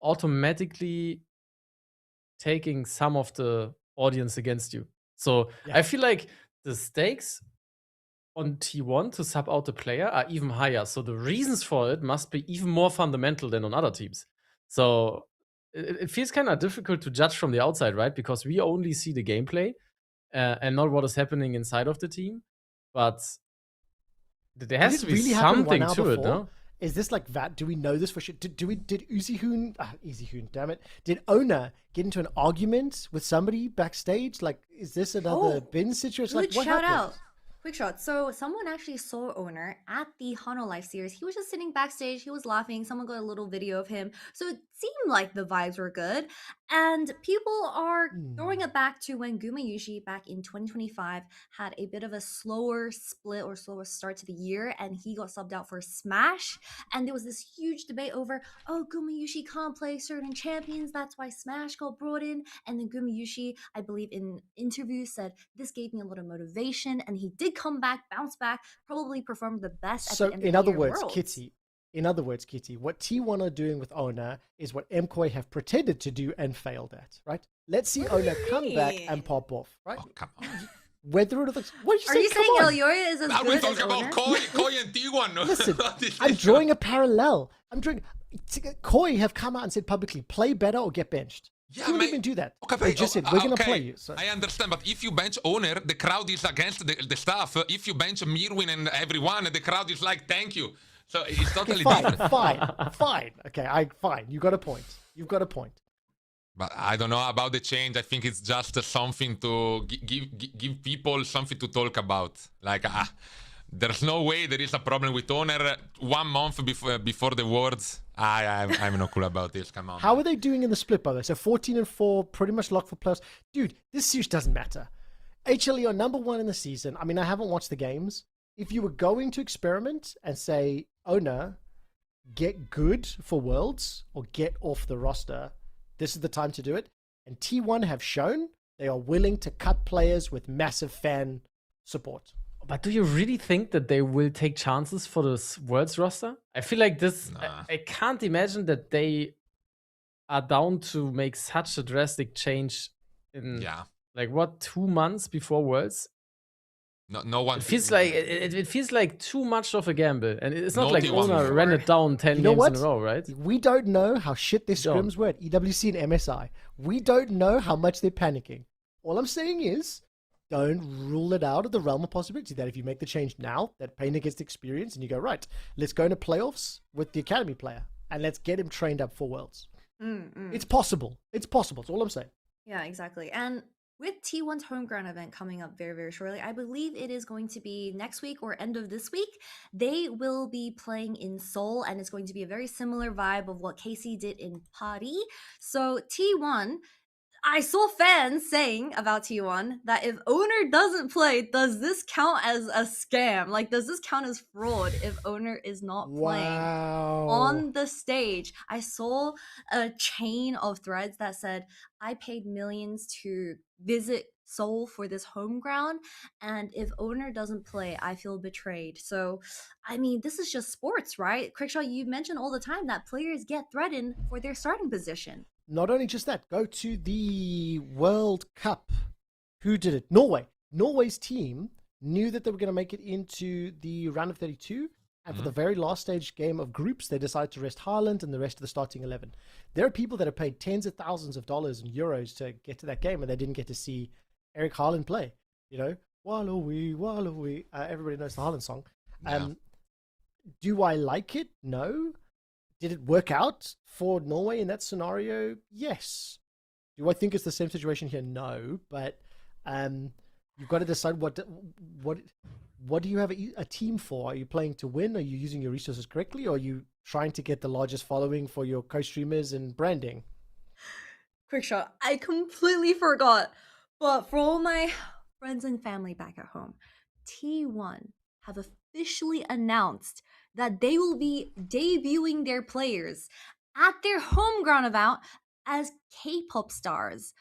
S4: automatically taking some of the audience against you. So I feel like the stakes on T1 to sub out the player are even higher. So the reasons for it must be even more fundamental than on other teams. So it feels kind of difficult to judge from the outside, right? Because we only see the gameplay and not what is happening inside of the team. But there has to be something to it, no?
S3: Is this like that? Do we know this for sure? Did EasyHoon, damn it. Did Owner get into an argument with somebody backstage? Like, is this another bin situation? Like, what happened?
S1: Quickshot. So someone actually saw Owner at the Hanwha Life series. He was just sitting backstage. He was laughing. Someone got a little video of him. So it seemed like the vibes were good. And people are throwing it back to when Gumayusi back in 2025 had a bit of a slower split or slower start to the year. And he got subbed out for Smash. And there was this huge debate over, Gumayusi can't play certain champions. That's why Smash got brought in. And then Gumayusi, I believe in interviews, said, this gave me a lot of motivation. And he did come back, bounce back, probably performed the best at the end
S3: in
S1: of the
S3: other
S1: year.
S3: words, Kitty, what T1 are doing with Owner is what MKOI have pretended to do and failed at, right? Let's see Owner come back and pop off, right?
S2: Oh, come on.
S3: Whether it looks, what
S1: are you saying Elyoya is as
S2: now
S1: good
S2: we
S1: as
S2: talk about Koi and T1.
S3: Listen, I'm drawing a parallel. Koi have come out and said publicly, play better or get benched.
S2: Yeah,
S3: you don't even do that. They just said, we're going to play you. So.
S2: I understand, but if you bench Owner, the crowd is against the staff. If you bench Mirwin and everyone, the crowd is like, thank you. So it's totally different.
S3: Fine. Okay, fine. You got a point. You've got a point.
S2: But I don't know about the change. I think it's just something to give people something to talk about. Like, there's no way there is a problem with Owner 1 month before the Worlds. I'm not cool about this. Come on.
S3: How are they doing in the split, by the way? So 14-4, pretty much locked for playoffs. Dude, this series doesn't matter. HLE are number 1 in the season. I mean, I haven't watched the games. If you were going to experiment and say, Owner, get good for Worlds or get off the roster, this is the time to do it. And T1 have shown they are willing to cut players with massive fan support.
S4: But do you really think that they will take chances for this Worlds roster? I feel like this.
S2: Nah.
S4: I can't imagine that they are down to make such a drastic change in 2 months before Worlds.
S2: No one.
S4: It feels like it feels like too much of a gamble, and it's not like Owner ran it down 10
S3: games
S4: in a row, right?
S3: We don't know how shit their scrims were at EWC and MSI. We don't know how much they're panicking. All I'm saying is, don't rule it out of the realm of possibility that if you make the change now, that Painter gets the experience and you go, right, let's go into playoffs with the academy player and let's get him trained up for Worlds. It's possible. It's possible. That's all I'm saying.
S1: Yeah, exactly. And with T1's homeground event coming up very, very shortly, I believe it is going to be next week or end of this week. They will be playing in Seoul, and it's going to be a very similar vibe of what KC did in Paris. So T1, I saw fans saying about T1 that if Owner doesn't play, does this count as a scam? Like, does this count as fraud if Owner is not playing on the stage? I saw a chain of threads that said, I paid millions to visit Seoul for this home ground, and if Owner doesn't play, I feel betrayed. So, I mean, this is just sports, right? Quickshot, you mention all the time that players get threatened for their starting position.
S3: Not only just that, go to the World Cup. Who did it? Norway. Norway's team knew that they were going to make it into the round of 32. And for the very last stage game of groups, they decided to rest Haaland and the rest of the starting 11. There are people that have paid tens of thousands of dollars and euros to get to that game, and they didn't get to see Eric Haaland play. You know, Wallowy. Everybody knows the Haaland song. Do I like it? No. Did it work out for Norway in that scenario? Yes. Do I think it's the same situation here? No. But you've got to decide what do you have a team for? Are you playing to win? Are you using your resources correctly? Or are you trying to get the largest following for your co-streamers and branding?
S1: Quickshot, I completely forgot. But for all my friends and family back at home, T1 have officially announced that they will be debuting their players at their home ground event as K-pop stars,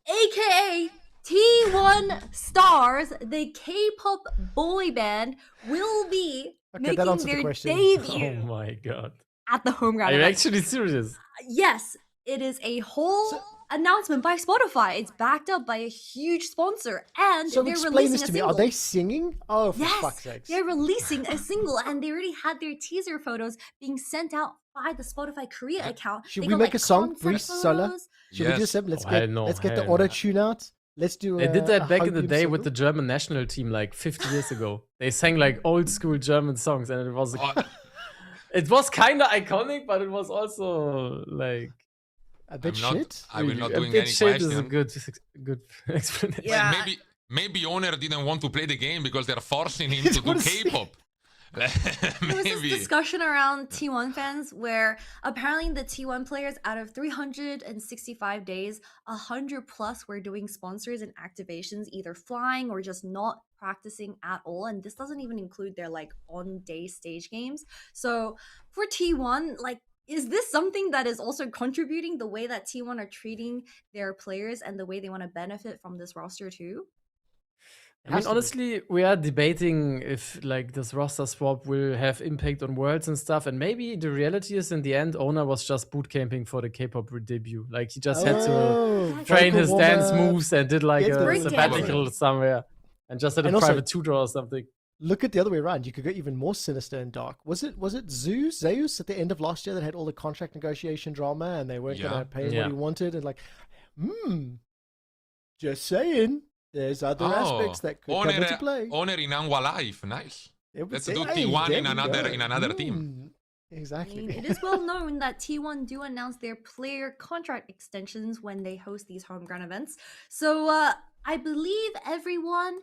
S1: aka T1 Stars, the K-pop boy band, will be making their debut.
S4: Oh my god!
S1: At the home ground
S4: event.
S1: Are
S4: you actually serious?
S1: Yes, it is a whole announcement by Spotify. It's backed up by a huge sponsor, and
S3: so
S1: they're
S3: explain
S1: releasing
S3: this to
S1: a
S3: me.
S1: single.
S3: Are they singing? Oh, for fuck's sakes!
S1: They're releasing a single, and they already had their teaser photos being sent out by the Spotify Korea account.
S3: Should we make a song, Brizz Sola? Should we do something? Let's get the auto tune out. Let's do.
S4: They did that back in the day with the German national team, like 50 years ago. They sang like old school German songs, and it was it was kind of iconic, but it was also like
S3: a bit shit.
S2: I will not doing
S4: any
S2: question.
S4: Is a good explanation.
S1: Yeah.
S2: Maybe Owner didn't want to play the game because they're forcing him to do K-pop.
S1: There was this discussion around T1 fans where apparently the T1 players, out of 365 days, 100 plus were doing sponsors and activations, either flying or just not practicing at all. And this doesn't even include their like on-day stage games. So for T1, like, is this something that is also contributing the way that T1 are treating their players and the way they want to benefit from this roster too?
S4: I mean, honestly, we are debating if like this roster swap will have impact on Worlds and stuff, and maybe the reality is in the end, Owner was just boot camping for the K-pop debut. Like he just had to train his dance moves and did like a sabbatical somewhere, and just had a private tutor or something.
S3: Look at the other way around. You could go even more sinister and dark. Was it Zeus at the end of last year that had all the contract negotiation drama, and they weren't going to pay him what he wanted, and like, just saying. There's other aspects that could come into play.
S2: Owner in Anwa Life, nice. Let's do T1 in another team.
S3: Exactly.
S1: I mean, it is well known that T1 do announce their player contract extensions when they host these homeground events. So I believe everyone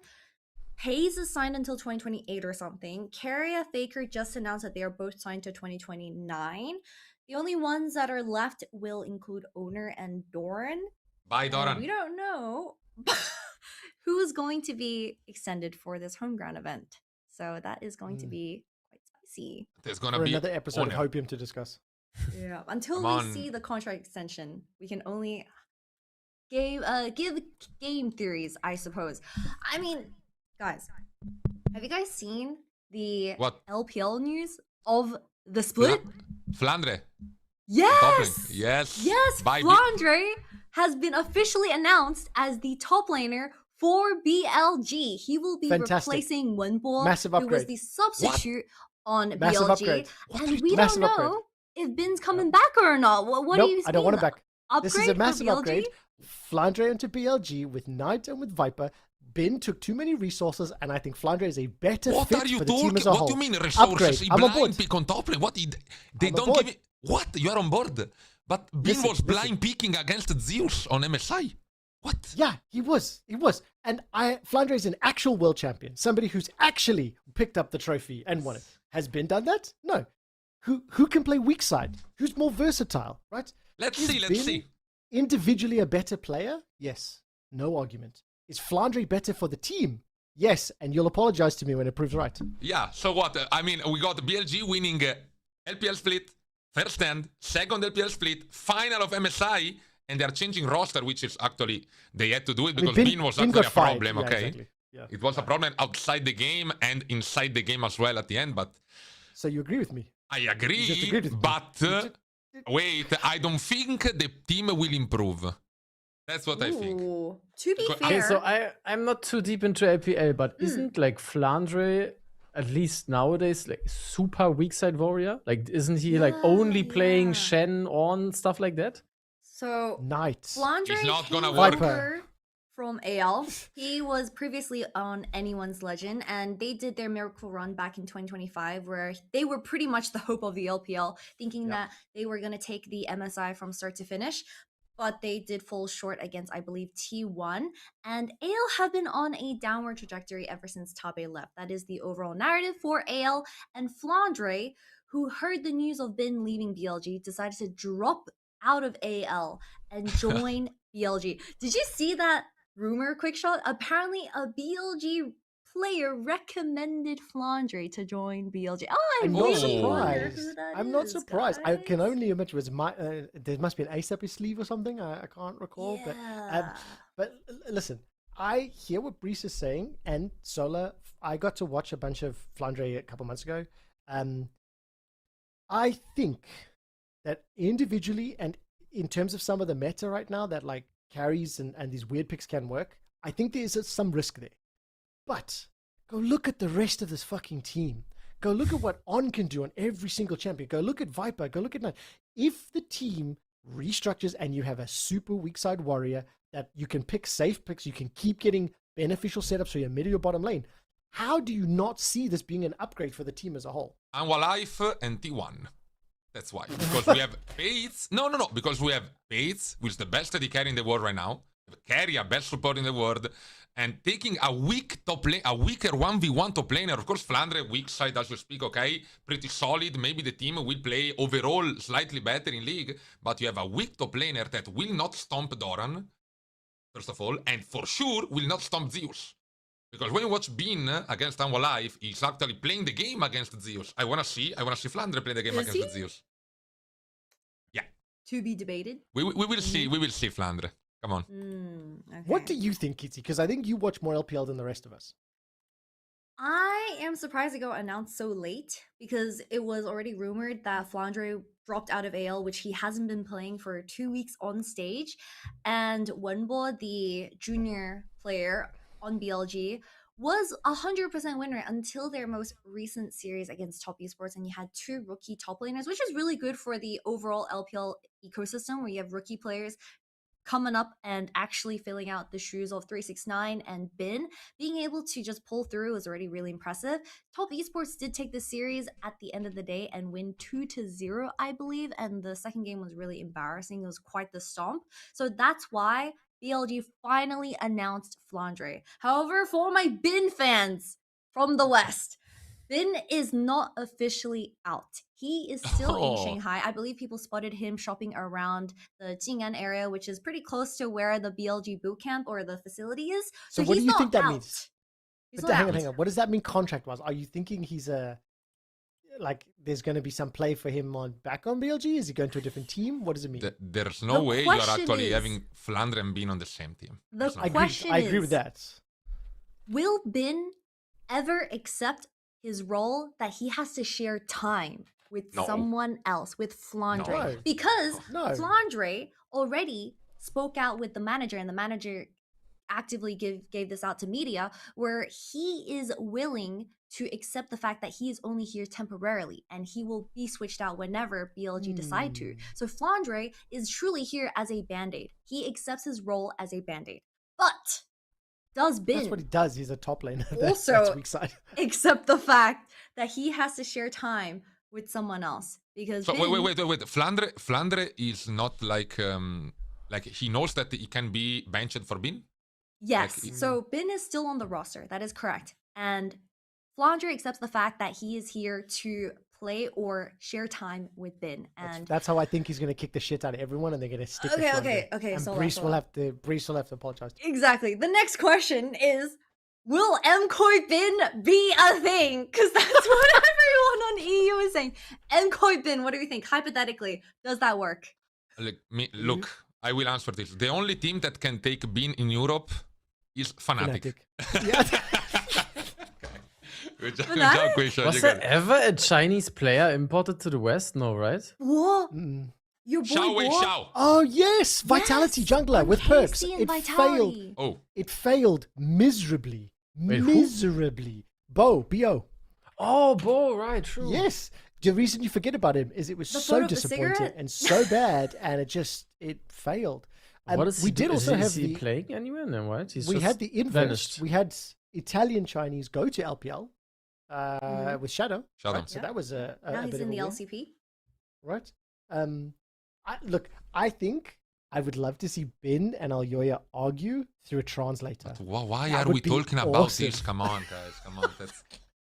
S1: Hayes is signed until 2028 or something. Carrier Faker just announced that they are both signed to 2029. The only ones that are left will include Owner and Doran.
S2: Bye, Doran.
S1: We don't know who is going to be extended for this homeground event. So that is going to be quite spicy.
S2: There's going to be
S3: another episode of HopEUm to discuss.
S1: Yeah, until we see the contract extension, we can only give game theories, I suppose. I mean, guys, have you guys seen the LPL news of the split?
S2: Flandre.
S1: Yes!
S2: Yes!
S1: Flandre has been officially announced as the top laner for BLG. He will be replacing Wenbo, who was the substitute on BLG. And we don't know if Bin's coming back or not. What do you think?
S3: I don't want it back.
S1: Upgrade
S3: this is a massive
S1: for BLG?
S3: upgrade. Flandre into BLG with Knight and with Viper. Bin took too many resources, and I think Flandre is a better fit for the team as a whole.
S2: What do you mean resources?
S3: I'm on board.
S2: Pick on top lane. What? They don't give it. What? You are on board. But Bin was blind picking against Zeus on MSI. What?
S3: Yeah, he was. He was. And Flandre is an actual world champion. Somebody who's actually picked up the trophy and won it. Has Ben done that? No. Who can play weak side? Who's more versatile, right?
S2: Let's
S3: Is
S2: see.
S3: Ben individually a better player? Yes. No argument. Is Flandre better for the team? Yes. And you'll apologize to me when it proves right.
S2: Yeah, so what? I mean, we got BLG winning LPL split, first stand, second LPL split, final of MSI, and they're changing roster, which is actually, they had to do it because Bin was actually a problem,
S3: yeah,
S2: okay?
S3: Exactly. Yeah.
S2: It was a problem outside the game and inside the game as well at the end, but...
S3: So you agree with me?
S2: I agree,
S3: You just agreed with me.
S2: but... Wait, I don't think the team will improve. That's what I think.
S1: Ooh. To be
S2: Because-
S1: fair,
S4: Okay, so I'm not too deep into LPL, but isn't like Flandre, at least nowadays, like super weak side warrior? Like, isn't he like only playing
S1: yeah.
S4: Shen on stuff like that?
S1: so
S3: Knight.
S1: Flandre
S2: It's not gonna
S1: came
S2: work.
S1: over from AL. He was previously on Anyone's Legend, and they did their miracle run back in 2025, where they were pretty much the hope of the LPL, thinking that they were going to take the MSI from start to finish. But they did fall short against, I believe, T1. And AL have been on a downward trajectory ever since Tabe left. That is the overall narrative for AL. And Flandre, who heard the news of Bin leaving BLG, decided to drop out of AL and join BLG. Did you see that rumor, Quickshot? Apparently, a BLG player recommended Flandre to join BLG. Oh,
S3: I'm not
S1: really wonder
S3: surprised.
S1: who that
S3: I'm not
S1: is,
S3: surprised. I can
S1: guys.
S3: only imagine it was there must be an ace up his sleeve or something. I can't recall.
S1: Yeah.
S3: But listen, I hear what Brizz is saying, and Sola. I got to watch a bunch of Flandre a couple months ago. I think that individually and in terms of some of the meta right now, that like carries and these weird picks can work. I think there's some risk there. But go look at the rest of this fucking team. Go look at what On can do on every single champion. Go look at Viper. Go look at Knight. If the team restructures and you have a super weak side warrior that you can pick safe picks, you can keep getting beneficial setups for your mid or your bottom lane. How do you not see this being an upgrade for the team as a whole?
S2: Anwa Life and T1. That's why. Because we have Bates. No. Because we have Bates, who is the best AD carry in the world right now. Carry a best support in the world. And taking a weak top lane, a weaker 1v1 top laner. Of course, Flandre, weak side as you speak, okay? Pretty solid. Maybe the team will play overall slightly better in league. But you have a weak top laner that will not stomp Doran, first of all. And for sure, will not stomp Zeus. Because when you watch Bin against Anwa Life, he's actually playing the game against Zeus. I wanna see Flandre play the game
S1: Is
S2: against
S1: he?
S2: Zeus. Yeah.
S1: To be debated.
S2: We will see. We will see Flandre. Come on.
S1: Okay.
S3: What do you think, Kitty? Because I think you watch more LPL than the rest of us.
S1: I am surprised it got announced so late because it was already rumored that Flandre dropped out of AL, which he hasn't been playing for 2 weeks on stage. And Wenbo, the junior player on BLG, was 100% winner until their most recent series against Top Esports, and you had 2 rookie top laners, which is really good for the overall LPL ecosystem, where you have rookie players coming up and actually filling out the shoes of 369 and Bin. Being able to just pull through is already really impressive. Top Esports did take the series at the end of the day and win 2-0, I believe, and the second game was really embarrassing. It was quite the stomp. So that's why BLG finally announced Flandre. However, for my Bin fans from the West, Bin is not officially out. He is still in Shanghai. I believe people spotted him shopping around the Jing'an area, which is pretty close to where the BLG bootcamp or the facility is.
S3: So what do
S1: he's
S3: you
S1: not
S3: think that
S1: out.
S3: means?
S1: He's
S3: But
S1: not
S3: hang
S1: out.
S3: on. What does that mean contract-wise? Are you thinking he's like there's going to be some play for him back on BLG? Is he going to a different team? What does it mean?
S2: There's no
S1: The
S2: way you're
S1: question
S2: actually
S1: is-
S2: having Flandre and Bin on the same team.
S1: The
S2: There's no way.
S1: question
S3: I agree with
S1: is-
S3: that.
S1: Will Bin ever accept his role that he has to share time with
S2: No.
S1: someone else, with Flandre?
S3: No.
S1: Because
S3: No.
S1: Flandre already spoke out with the manager, and the manager actively gave this out to media, where he is willing to accept the fact that he is only here temporarily and he will be switched out whenever BLG decide to. So Flandre is truly here as a band-aid. He accepts his role as a band-aid. But does Bin
S3: That's what he does. He's a top laner.
S1: Also-
S3: That's weak side.
S1: accept the fact that he has to share time with someone else? Because
S2: So
S1: Bin,
S2: wait. Flandre is not like Like he knows that he can be benched for Bin.
S1: Yes.
S2: Like,
S1: So Bin is still on the roster. That is correct. And Flandre accepts the fact that he is here to play or share time with Bin. And
S3: That's how I think he's going to kick the shit out of everyone, and they're going to stick.
S1: Okay,
S3: to
S1: okay,
S3: Flandre.
S1: okay,
S3: And
S1: Sola,
S3: Brizz
S1: Sola.
S3: will have to apologize.
S1: Exactly. The next question is, will MKOI Bin be a thing? Because that's what everyone on EU is saying. MKOI Bin, what do you think? Hypothetically, does that work?
S2: Look, I will answer this. The only team that can take Bin in Europe is Fnatic.
S3: Yeah.
S2: Good job,
S1: Fnatic?
S2: Quickshot.
S4: Was there ever a Chinese player imported to the West? No, right?
S1: What?
S3: Mm.
S1: Your boy
S2: Xiao Wei
S1: Bo?
S2: Xiao.
S3: Oh yes, Vitality
S1: Yes,
S3: jungler
S1: on
S3: with Perkz.
S1: KC and
S3: It failed.
S1: Vitality.
S2: Oh,
S3: It failed miserably.
S4: Wait, who?
S3: Miserably. Bo.
S4: Oh, Bo, right, true.
S3: Yes. The reason you forget about him is it was
S1: The
S3: so
S1: photo of the
S3: disappointing
S1: cigarette?
S3: and so bad, and it failed. And
S4: What is
S3: we
S4: he
S3: did
S4: do-
S3: also
S4: is
S3: have
S4: he
S3: the
S4: playing anywhere? No, right? He's
S3: we
S4: just
S3: had the inverse.
S4: vanished.
S3: We had Italian Chinese go to LPL with Shadow.
S2: Shadow.
S3: Right? So
S1: Yeah.
S3: that was a
S1: Now he's
S3: bit
S1: in
S3: of
S1: the
S3: a win,
S1: LCP.
S3: right? I think I would love to see Bin and Alyoya argue through a translator.
S2: why
S3: That
S2: are
S3: would
S2: we
S3: be
S2: talking about
S3: awesome.
S2: this? Come on, guys. Come on.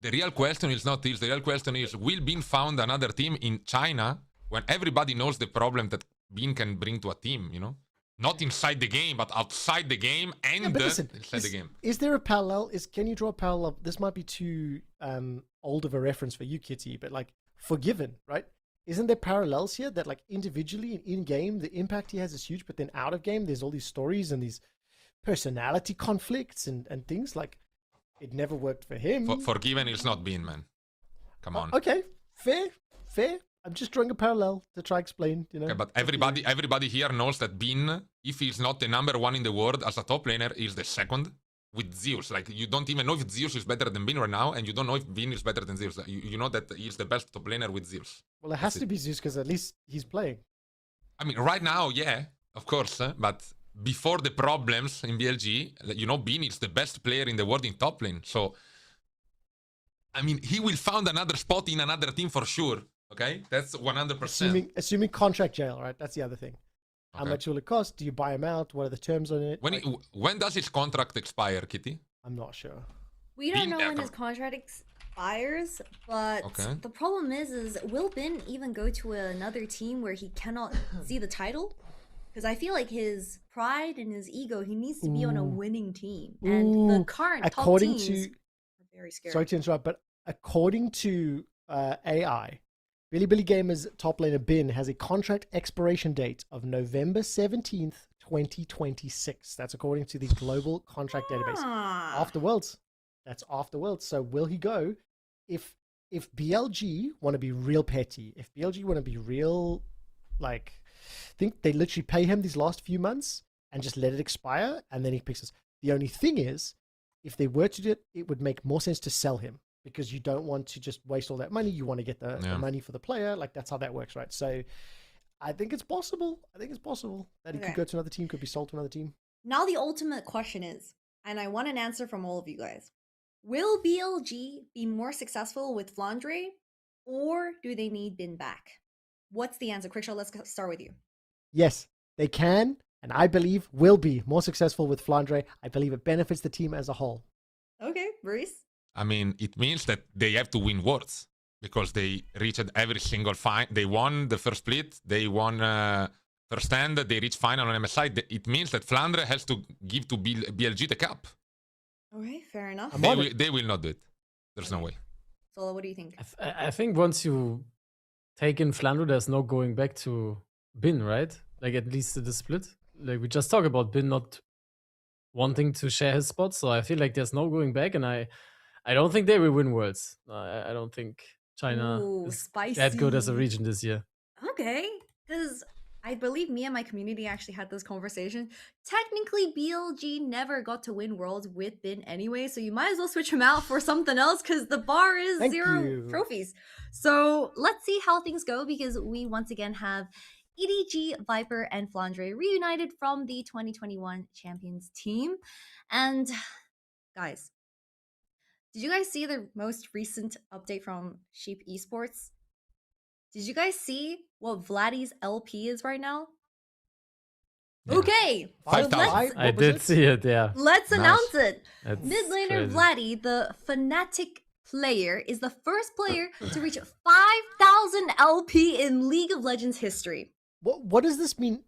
S2: The real question is not this. The real question is, will Bin found another team in China when everybody knows the problem that Bin can bring to a team, you know? Not inside the game, but outside the game and
S3: Yeah, but listen,
S2: inside the game.
S3: is there a parallel? Can you draw a parallel? This might be too old of a reference for you, Kitty, but like Forgiven, right? Isn't there parallels here that like individually and in game the impact he has is huge, but then out of game there's all these stories and these personality conflicts and things like it never worked for him.
S2: Forgiven is not Bin, man. Come on.
S3: Okay, fair. I'm just drawing a parallel to try explain, you know.
S2: Okay, but everybody here knows that Bin, if he's not the number one in the world as a top laner, is the second with Zeus. Like, you don't even know if Zeus is better than Bin right now, and you don't know if Bin is better than Zeus. You know that he's the best top laner with Zeus.
S3: Well, it has to be Zeus because at least he's playing.
S2: I mean, right now, yeah, of course, but before the problems in BLG, you know, Bin is the best player in the world in top lane. So, I mean, he will find another spot in another team for sure. Okay, that's 100%.
S3: Assuming contract jail, right? That's the other thing. How
S2: Okay.
S3: much will it cost? Do you buy him out? What are the terms on it?
S2: When does his contract expire, Kitty?
S3: I'm not sure.
S1: We don't
S2: Bin
S1: know when
S2: ever-
S1: his contract expires, but
S2: Okay.
S1: the problem is will Bin even go to another team where he cannot see the title? Because I feel like his pride and his ego, he needs to be on a
S3: Ooh.
S1: winning team. And the
S3: Ooh.
S1: current
S3: According
S1: top teams
S3: to-
S1: are very scary.
S3: Sorry to interrupt, but according to AI, Billy Gamer's top laner Bin has a contract expiration date of November 17th, 2026. That's according to the global contract database.
S1: Ah.
S3: After Worlds. That's after Worlds. So will he go? If BLG want to be real petty, if BLG want to be real, like, I think they literally pay him these last few months and just let it expire, and then he picks us. The only thing is, if they were to do it, it would make more sense to sell him because you don't want to just waste all that money. You want to get the money for the player. Like, that's how that works, right? So I think it's possible. that he could go to another team, could be sold to another team.
S1: Now the ultimate question is, and I want an answer from all of you guys. Will BLG be more successful with Flandre, or do they need Bin back? What's the answer? Quickshot, let's start with you.
S3: Yes, they can, and I believe will be more successful with Flandre. I believe it benefits the team as a whole.
S1: Okay, Bruce?
S2: I mean, it means that they have to win worlds because they reached every single They won the first split. They won first stand. They reached final on MSI. It means that Flandre has to give to BLG the cup.
S1: Okay, fair enough.
S2: They will not do it. There's no way.
S1: Sola, what do you think?
S4: I think once you take in Flandre, there's no going back to Bin, right? Like, at least to the split. Like, we just talked about Bin not wanting to share his spot, so I feel like there's no going back, and I don't think they will win Worlds. I don't think China
S1: Ooh,
S4: is
S1: spicy.
S4: that good as a region this year.
S1: Okay, because I believe me and my community actually had this conversation. Technically, BLG never got to win Worlds with Bin anyway, so you might as well switch him out for something else because the bar is
S3: Thank
S1: 0
S3: you.
S1: trophies. So let's see how things go because we once again have EDG, Viper, and Flandre reunited from the 2021 champions team. And guys, did you guys see the most recent update from Sheep Esports? Did you guys see what Vladdy's LP is right now? Okay, so
S2: 5,000.
S1: let's,
S4: I did see it, yeah.
S1: let's
S2: Nice.
S1: announce it.
S4: That's
S1: Mid laner
S4: crazy.
S1: Vladdy, the Fnatic player, is the first player to reach 5,000 LP in League of Legends history.
S3: What does this mean?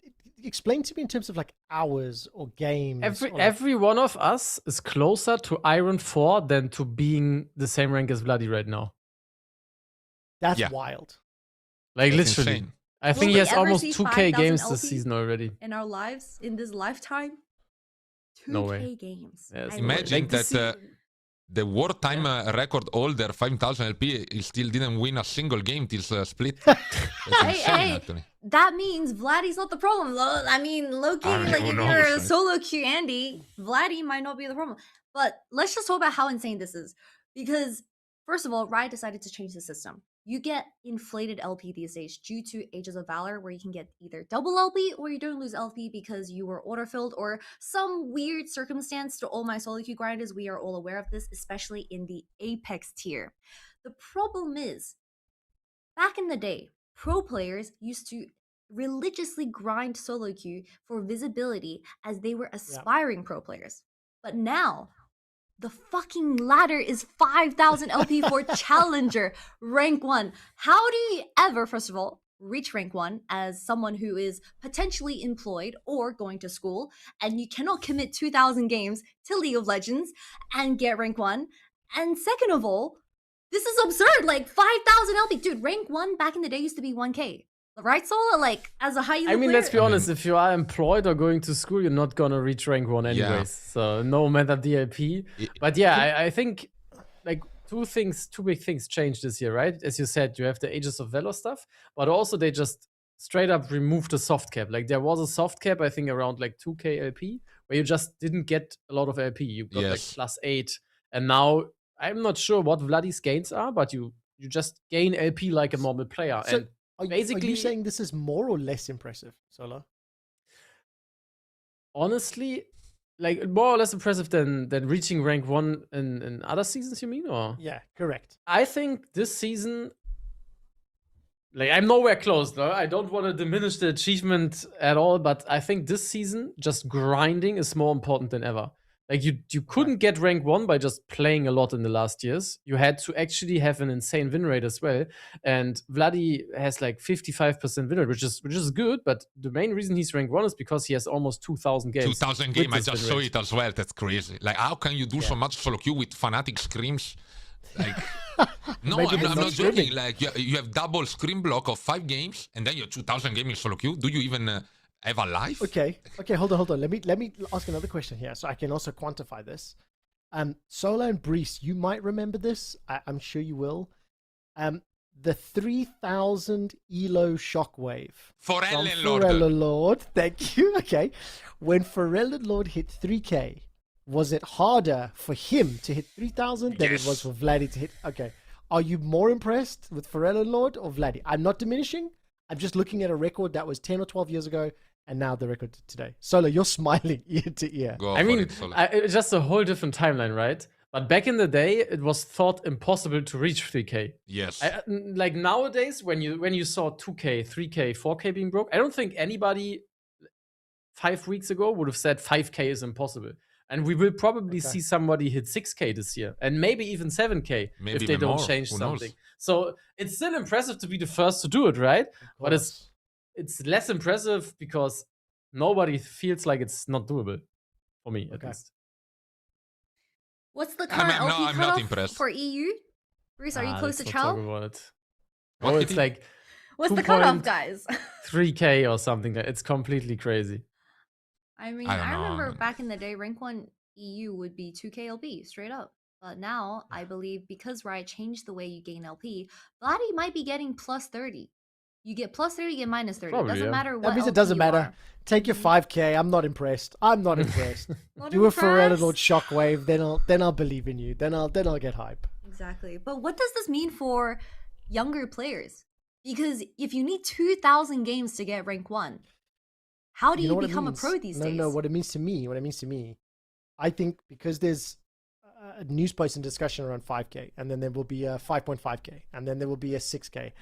S3: Explain to me in terms of like hours or games. or like-
S4: Every one of us is closer to Iron 4 than to being the same rank as Vladdy right now.
S3: That's
S2: Yeah.
S4: Like
S2: That's
S4: literally.
S2: insane.
S4: I
S1: Will
S4: think he
S1: we
S4: has
S1: ever
S4: almost
S1: see
S4: 2K
S1: 5,000
S4: games this
S1: LP?
S4: season already.
S1: In our lives, in this lifetime, 2K
S4: No way.
S1: games.
S4: Yes,
S1: I
S4: no way.
S2: Imagine
S4: Like, this
S2: that the wartime record holder, 5,000 LP, he still didn't win a single game till split. That's insane,
S1: hey.
S2: actually.
S1: That means Vladdy's not the problem. I mean, Loki,
S2: I mean,
S1: like
S2: who
S1: if
S2: knows,
S1: you're a
S2: right?
S1: solo queue Andy, Vladdy might not be the problem. But let's just talk about how insane this is. Because, first of all, Riot decided to change the system. You get inflated LP these days due to Ages of Valor, where you can get either double LP or you don't lose LP because you were autofilled or some weird circumstance. To all my solo queue grinders, we are all aware of this, especially in the Apex tier. The problem is, back in the day, pro players used to religiously grind solo queue for visibility as they were aspiring pro players. But now, the fucking ladder is 5,000 LP for Challenger rank 1. How do you ever, first of all, reach rank 1 as someone who is potentially employed or going to school, and you cannot commit 2,000 games to League of Legends and get rank 1? And second of all, this is absurd. Like 5,000 LP. Dude, rank 1 back in the day used to be 1K. Right, Sola? Like, as a high elo
S4: I mean,
S1: player?
S4: let's be honest, if you are employed or going to school, you're not gonna reach rank 1 anyways.
S2: Yeah.
S4: So no matter DLP. But yeah, I think like two big things changed this year, right? As you said, you have the Ages of Valor stuff, but also they just straight up removed the soft cap. Like there was a soft cap, I think around like 2K LP, where you just didn't get a lot of LP. You got like
S2: Yes.
S4: +8. And now I'm not sure what Vladdy's gains are, but you just gain LP like a normal player.
S3: So
S4: and
S3: are
S4: basically-
S3: you saying this is more or less impressive, Sola?
S4: honestly, like more or less impressive than reaching rank 1 in other seasons, you mean? Or
S3: Yeah, correct.
S4: I think this season, like I'm nowhere close, no? I don't want to diminish the achievement at all, but I think this season just grinding is more important than ever. Like you couldn't get rank 1 by just playing a lot in the last years. You had to actually have an insane win rate as well. And Vladdy has like 55% win rate, which is good, but the main reason he's rank 1 is because he has almost 2,000 games.
S2: 2,000
S4: with
S2: game, I
S4: this
S2: just
S4: win
S2: saw
S4: rate.
S2: it as well. That's crazy. Like, how can you do so much solo queue with Fnatic screams? Like, no,
S3: Maybe
S2: I'm
S3: it's
S2: not
S3: not
S2: joking.
S3: streaming.
S2: Like, you have double screen block of 5 games, and then you have 2,000 game in solo queue. Do you even have a life?
S3: Okay, hold on. Let me ask another question here, so I can also quantify this. Sola and Brizz, you might remember this. I'm sure you will. The 3,000 Elo shockwave from
S2: Forellen Lord.
S3: Forellen Lord. Thank you. Okay, when Forellen Lord hit 3K, was it harder for him to hit 3,000 than it was
S2: Yes.
S3: for Vladdy to hit? Okay, are you more impressed with Forellen Lord or Vladdy? I'm not diminishing. I'm just looking at a record that was 10 or 12 years ago, and now the record today. Sola, you're smiling ear to ear.
S2: Go
S4: I
S2: for
S4: mean,
S2: it, Sola.
S4: it's just a whole different timeline, right? But back in the day, it was thought impossible to reach 3K.
S2: Yes.
S4: Like nowadays, when you saw 2K, 3K, 4K being broke, I don't think anybody 5 weeks ago would have said 5K is impossible. And we will probably
S3: Okay.
S4: see somebody hit 6K this year, and maybe even 7K
S2: Maybe
S4: if they
S2: even
S4: don't
S2: more.
S4: change
S2: Who knows?
S4: something. So it's still impressive to be the first to do it, right? But
S3: Of
S4: it's less impressive because nobody feels like it's not doable. For me, at
S3: Okay.
S4: least.
S1: What's the
S2: I'm
S1: current
S2: not-
S1: LP
S2: I'm not
S1: cutoff
S2: impressed.
S1: for EU? Bruce, are you close to
S4: let's not talk
S1: Chal?
S4: about it.
S2: What
S4: Oh,
S2: did
S4: it's
S2: he-
S4: like
S1: What's the
S4: 2
S1: cutoff,
S4: point-
S1: guys?
S4: 3K or something. It's completely crazy.
S1: I mean,
S2: I don't
S1: I
S2: know,
S1: remember
S2: man.
S1: back in the day, rank 1 EU would be 2K LP, straight up. But now, I believe because Riot changed the way you gain LP, Vladdy might be getting plus 30. You get plus 30, you get minus 30.
S4: Probably,
S1: it doesn't
S4: yeah.
S1: matter what
S3: That means it
S1: LP
S3: doesn't
S1: you
S3: matter.
S1: are.
S3: Take your 5K. I'm not impressed. I'm not impressed.
S1: Not
S3: Do a Forellen
S1: impressed?
S3: Lord shockwave, then I'll believe in you. Then I'll get hype.
S1: Exactly. But what does this mean for younger players? Because if you need 2,000 games to get rank 1, how do you,
S3: what it
S1: become a
S3: means?
S1: pro these days?
S3: No, what it means to me, I think because there's a news post and discussion around 5K, and then there will be a 5.5K, and then there will be a 6K.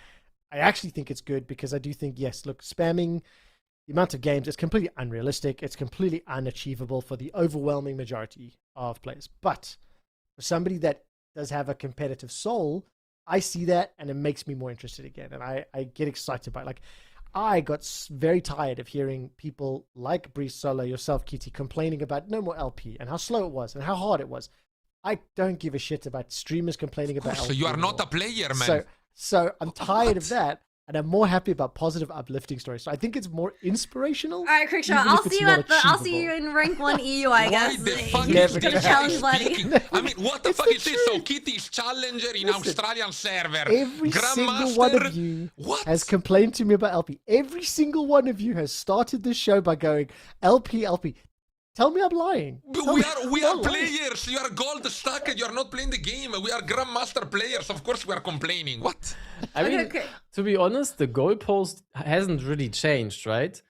S3: I actually think it's good because I do think, yes, look, spamming the amount of games, it's completely unrealistic. It's completely unachievable for the overwhelming majority of players. But for somebody that does have a competitive soul, I see that and it makes me more interested again. And I get excited by it. Like, I got very tired of hearing people like Brizz, Sola, yourself, Kitty, complaining about no more LP and how slow it was and how hard it was. I don't give a shit about streamers complaining about LP.
S2: So you are
S3: anymore.
S2: not a player, man.
S3: So I'm tired of that, and I'm more happy about positive, uplifting stories. So I think it's more inspirational.
S1: All right, Quickshot, I'll see you in rank 1 EU, I guess.
S2: Why the fuck
S1: You're
S2: is
S1: gonna
S2: this
S1: challenge
S2: guy
S1: Bloody.
S2: speaking? I mean, what the
S3: It's
S2: fuck
S3: the
S2: is this? So
S3: truth.
S2: Kitty's challenger in
S3: Listen,
S2: Australian server.
S3: Every single one of you
S2: What?
S3: has complained to me about LP. Every single one of you has started this show by going, LP, LP. Tell me I'm lying. Tell me
S2: We are
S3: I'm lying.
S2: players. You are gold stacked. You are not playing the game. We are grandmaster players. Of course we are complaining. What?
S4: I mean,
S1: Okay.
S4: to be honest, the goalpost hasn't really changed, right?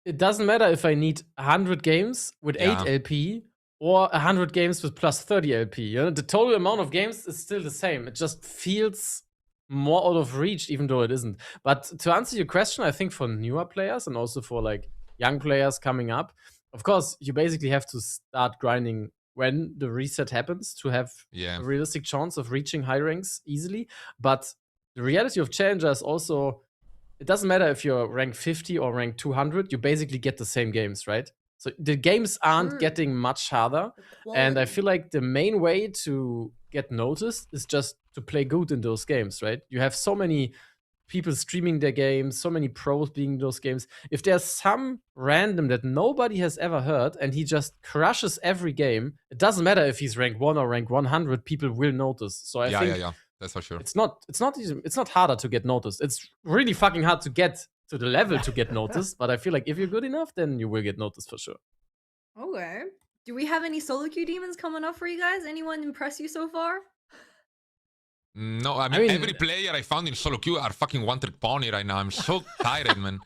S4: It doesn't matter if I need 100 games with 8 LP or 100 games with plus 30 LP. You know, the total amount of games is still the same. It just feels more out of reach, even though it isn't. But to answer your question, I think for newer players and also for like young players coming up, of course, you basically have to start grinding when the reset happens to have a realistic chance of reaching high ranks easily. But the reality of Challenger is also, it doesn't matter if you're rank 50 or rank 200, you basically get the same games, right? So the games aren't getting much harder. And I feel like the main way to get noticed is just to play good in those games, right? You have so many people streaming their games, so many pros being in those games. If there's some random that nobody has ever heard and he just crushes every game, it doesn't matter if he's rank 1 or rank 100, people will notice. So I think
S2: that's for sure.
S4: it's not harder to get noticed. It's really fucking hard to get to the level to get noticed, but I feel like if you're good enough, then you will get noticed for sure.
S1: Okay. Do we have any solo queue demons coming up for you guys? Anyone impress you so far?
S2: No, I mean every player I found in solo queue are fucking one-trick pony right now. I'm so tired, man.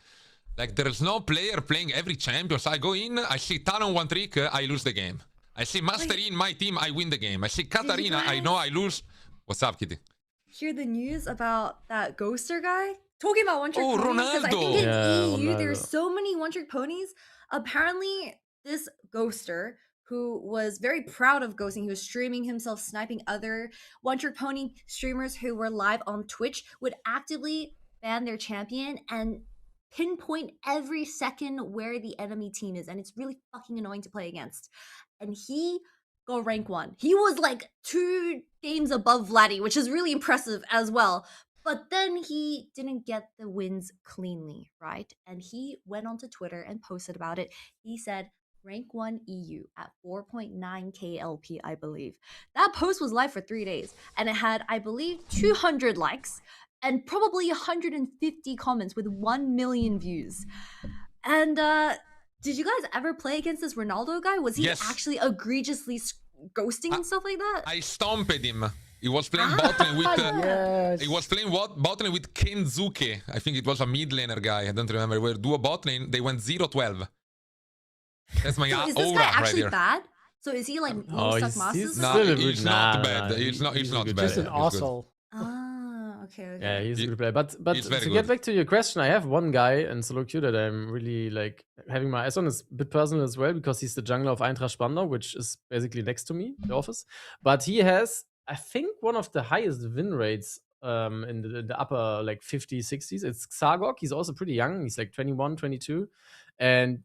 S2: Like, there's no player playing every champion. So I go in, I see Talon one-trick, I lose the game. I see Master in my team, I win the game. I see Katarina, I know I lose. What's up, Kitty?
S1: Hear the news about that ghoster guy? Talking about one-trick ponies, because I
S2: Ronaldo!
S1: think in
S4: Yeah,
S1: EU
S4: Ronaldo.
S1: there's so many one-trick ponies. Apparently, this ghoster, who was very proud of ghosting, he was streaming himself, sniping other one-trick pony streamers who were live on Twitch, would actively ban their champion and pinpoint every second where the enemy team is, and it's really fucking annoying to play against. And he got rank 1. He was like 2 games above Vladdy, which is really impressive as well. But then he didn't get the wins cleanly, right? And he went onto Twitter and posted about it. He said, rank 1 EU at 4.9k LP, I believe. That post was live for 3 days, and it had, I believe, 200 likes and probably 150 comments with 1 million views. And did you guys ever play against this Ronaldo guy? Was he actually egregiously ghosting and stuff like that?
S2: I stomped him. He was playing bot lane with. He was playing bot lane with Kenzuke. I think it was a mid laner guy. I don't remember. We were duo bot lane. They went 0-12. That's my
S1: So is this
S2: aura
S1: guy
S2: right
S1: actually
S2: there.
S1: bad? So is he like stuck masters?
S2: No, he's not bad. He's not bad.
S3: Just an
S2: He's good.
S3: asshole.
S1: Ah, okay.
S4: Yeah, he's a good player. But
S2: he's very
S4: to
S2: good.
S4: get back to your question, I have one guy in solo queue that I'm really like having my eyes on. It's a bit personal as well because he's the jungler of Eintracht Spandau, which is basically next to me, the office. But he has, I think, one of the highest win rates in the upper like 50s, 60s. It's Xagok. He's also pretty young. He's like 21, 22. And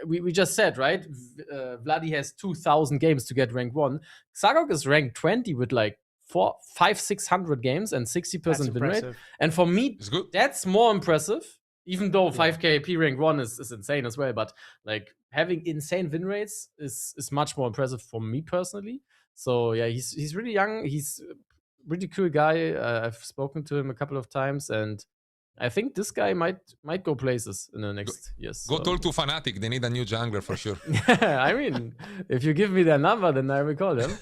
S4: we just said, right? Vladdy has 2,000 games to get rank 1. Xagok is ranked 20 with like 600 games and 60% win rate. And for me, that's more impressive. Even though 5k AP rank 1 is insane as well, but like having insane win rates is much more impressive for me personally. So yeah, he's really young. He's a really cool guy. I've spoken to him a couple of times, and I think this guy might go places in the next years.
S2: Go talk to Fnatic. They need a new jungler for sure.
S4: I mean, if you give me their number, then I will call them.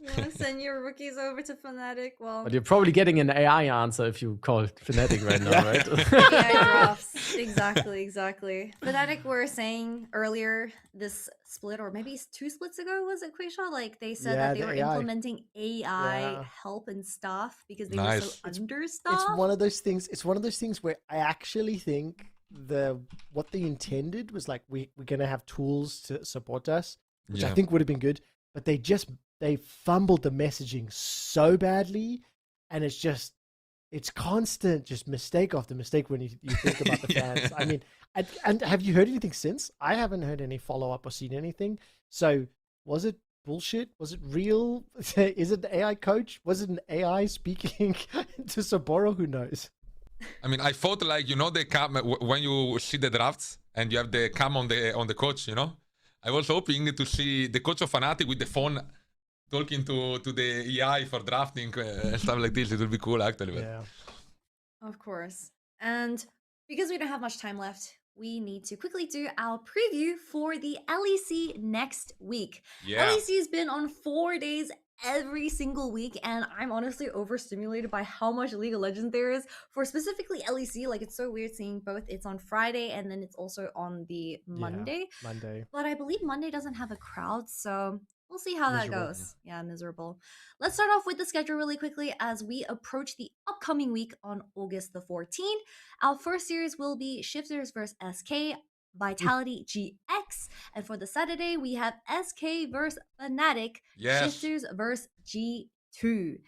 S1: You want to send your rookies over to Fnatic? Well,
S4: But you're probably getting an AI answer if you call Fnatic right now, right?
S1: AI drafts. Exactly. Fnatic were saying earlier this split, or maybe 2 splits ago, was it Quickshot? Like they said that they were implementing AI help and stuff because they were so understaffed.
S3: It's one of those things. It's one of those things where I actually think what they intended was like we're gonna have tools to support us, which I
S2: Yeah.
S3: think would have been good, but they fumbled the messaging so badly, and it's constant just mistake after mistake when you think about the
S2: Yeah.
S3: fans. I mean, and have you heard anything since? I haven't heard any follow up or seen anything. So was it bullshit? Was it real? Is it the AI coach? Was it an AI speaking to Saboro? Who knows?
S2: I mean, I thought like the cam when you see the drafts and you have the cam on the coach. I was hoping to see the coach of Fnatic with the phone talking to the AI for drafting and stuff like this. It would be cool actually. But...
S3: Yeah.
S1: Of course. And because we don't have much time left, we need to quickly do our preview for the LEC next week.
S2: Yeah.
S1: LEC has been on 4 days every single week, and I'm honestly overstimulated by how much League of Legends there is for specifically LEC. Like, it's so weird seeing both. It's on Friday and then it's also on the Monday.
S3: Monday.
S1: But I believe Monday doesn't have a crowd, so we'll see how that
S3: Miserable.
S1: goes. Yeah, miserable. Let's start off with the schedule really quickly as we approach the upcoming week on August the 14th. Our first series will be Shifters versus SK, Vitality GX. And for the Saturday, we have SK versus Fnatic,
S2: Yes.
S1: Shifters versus G2.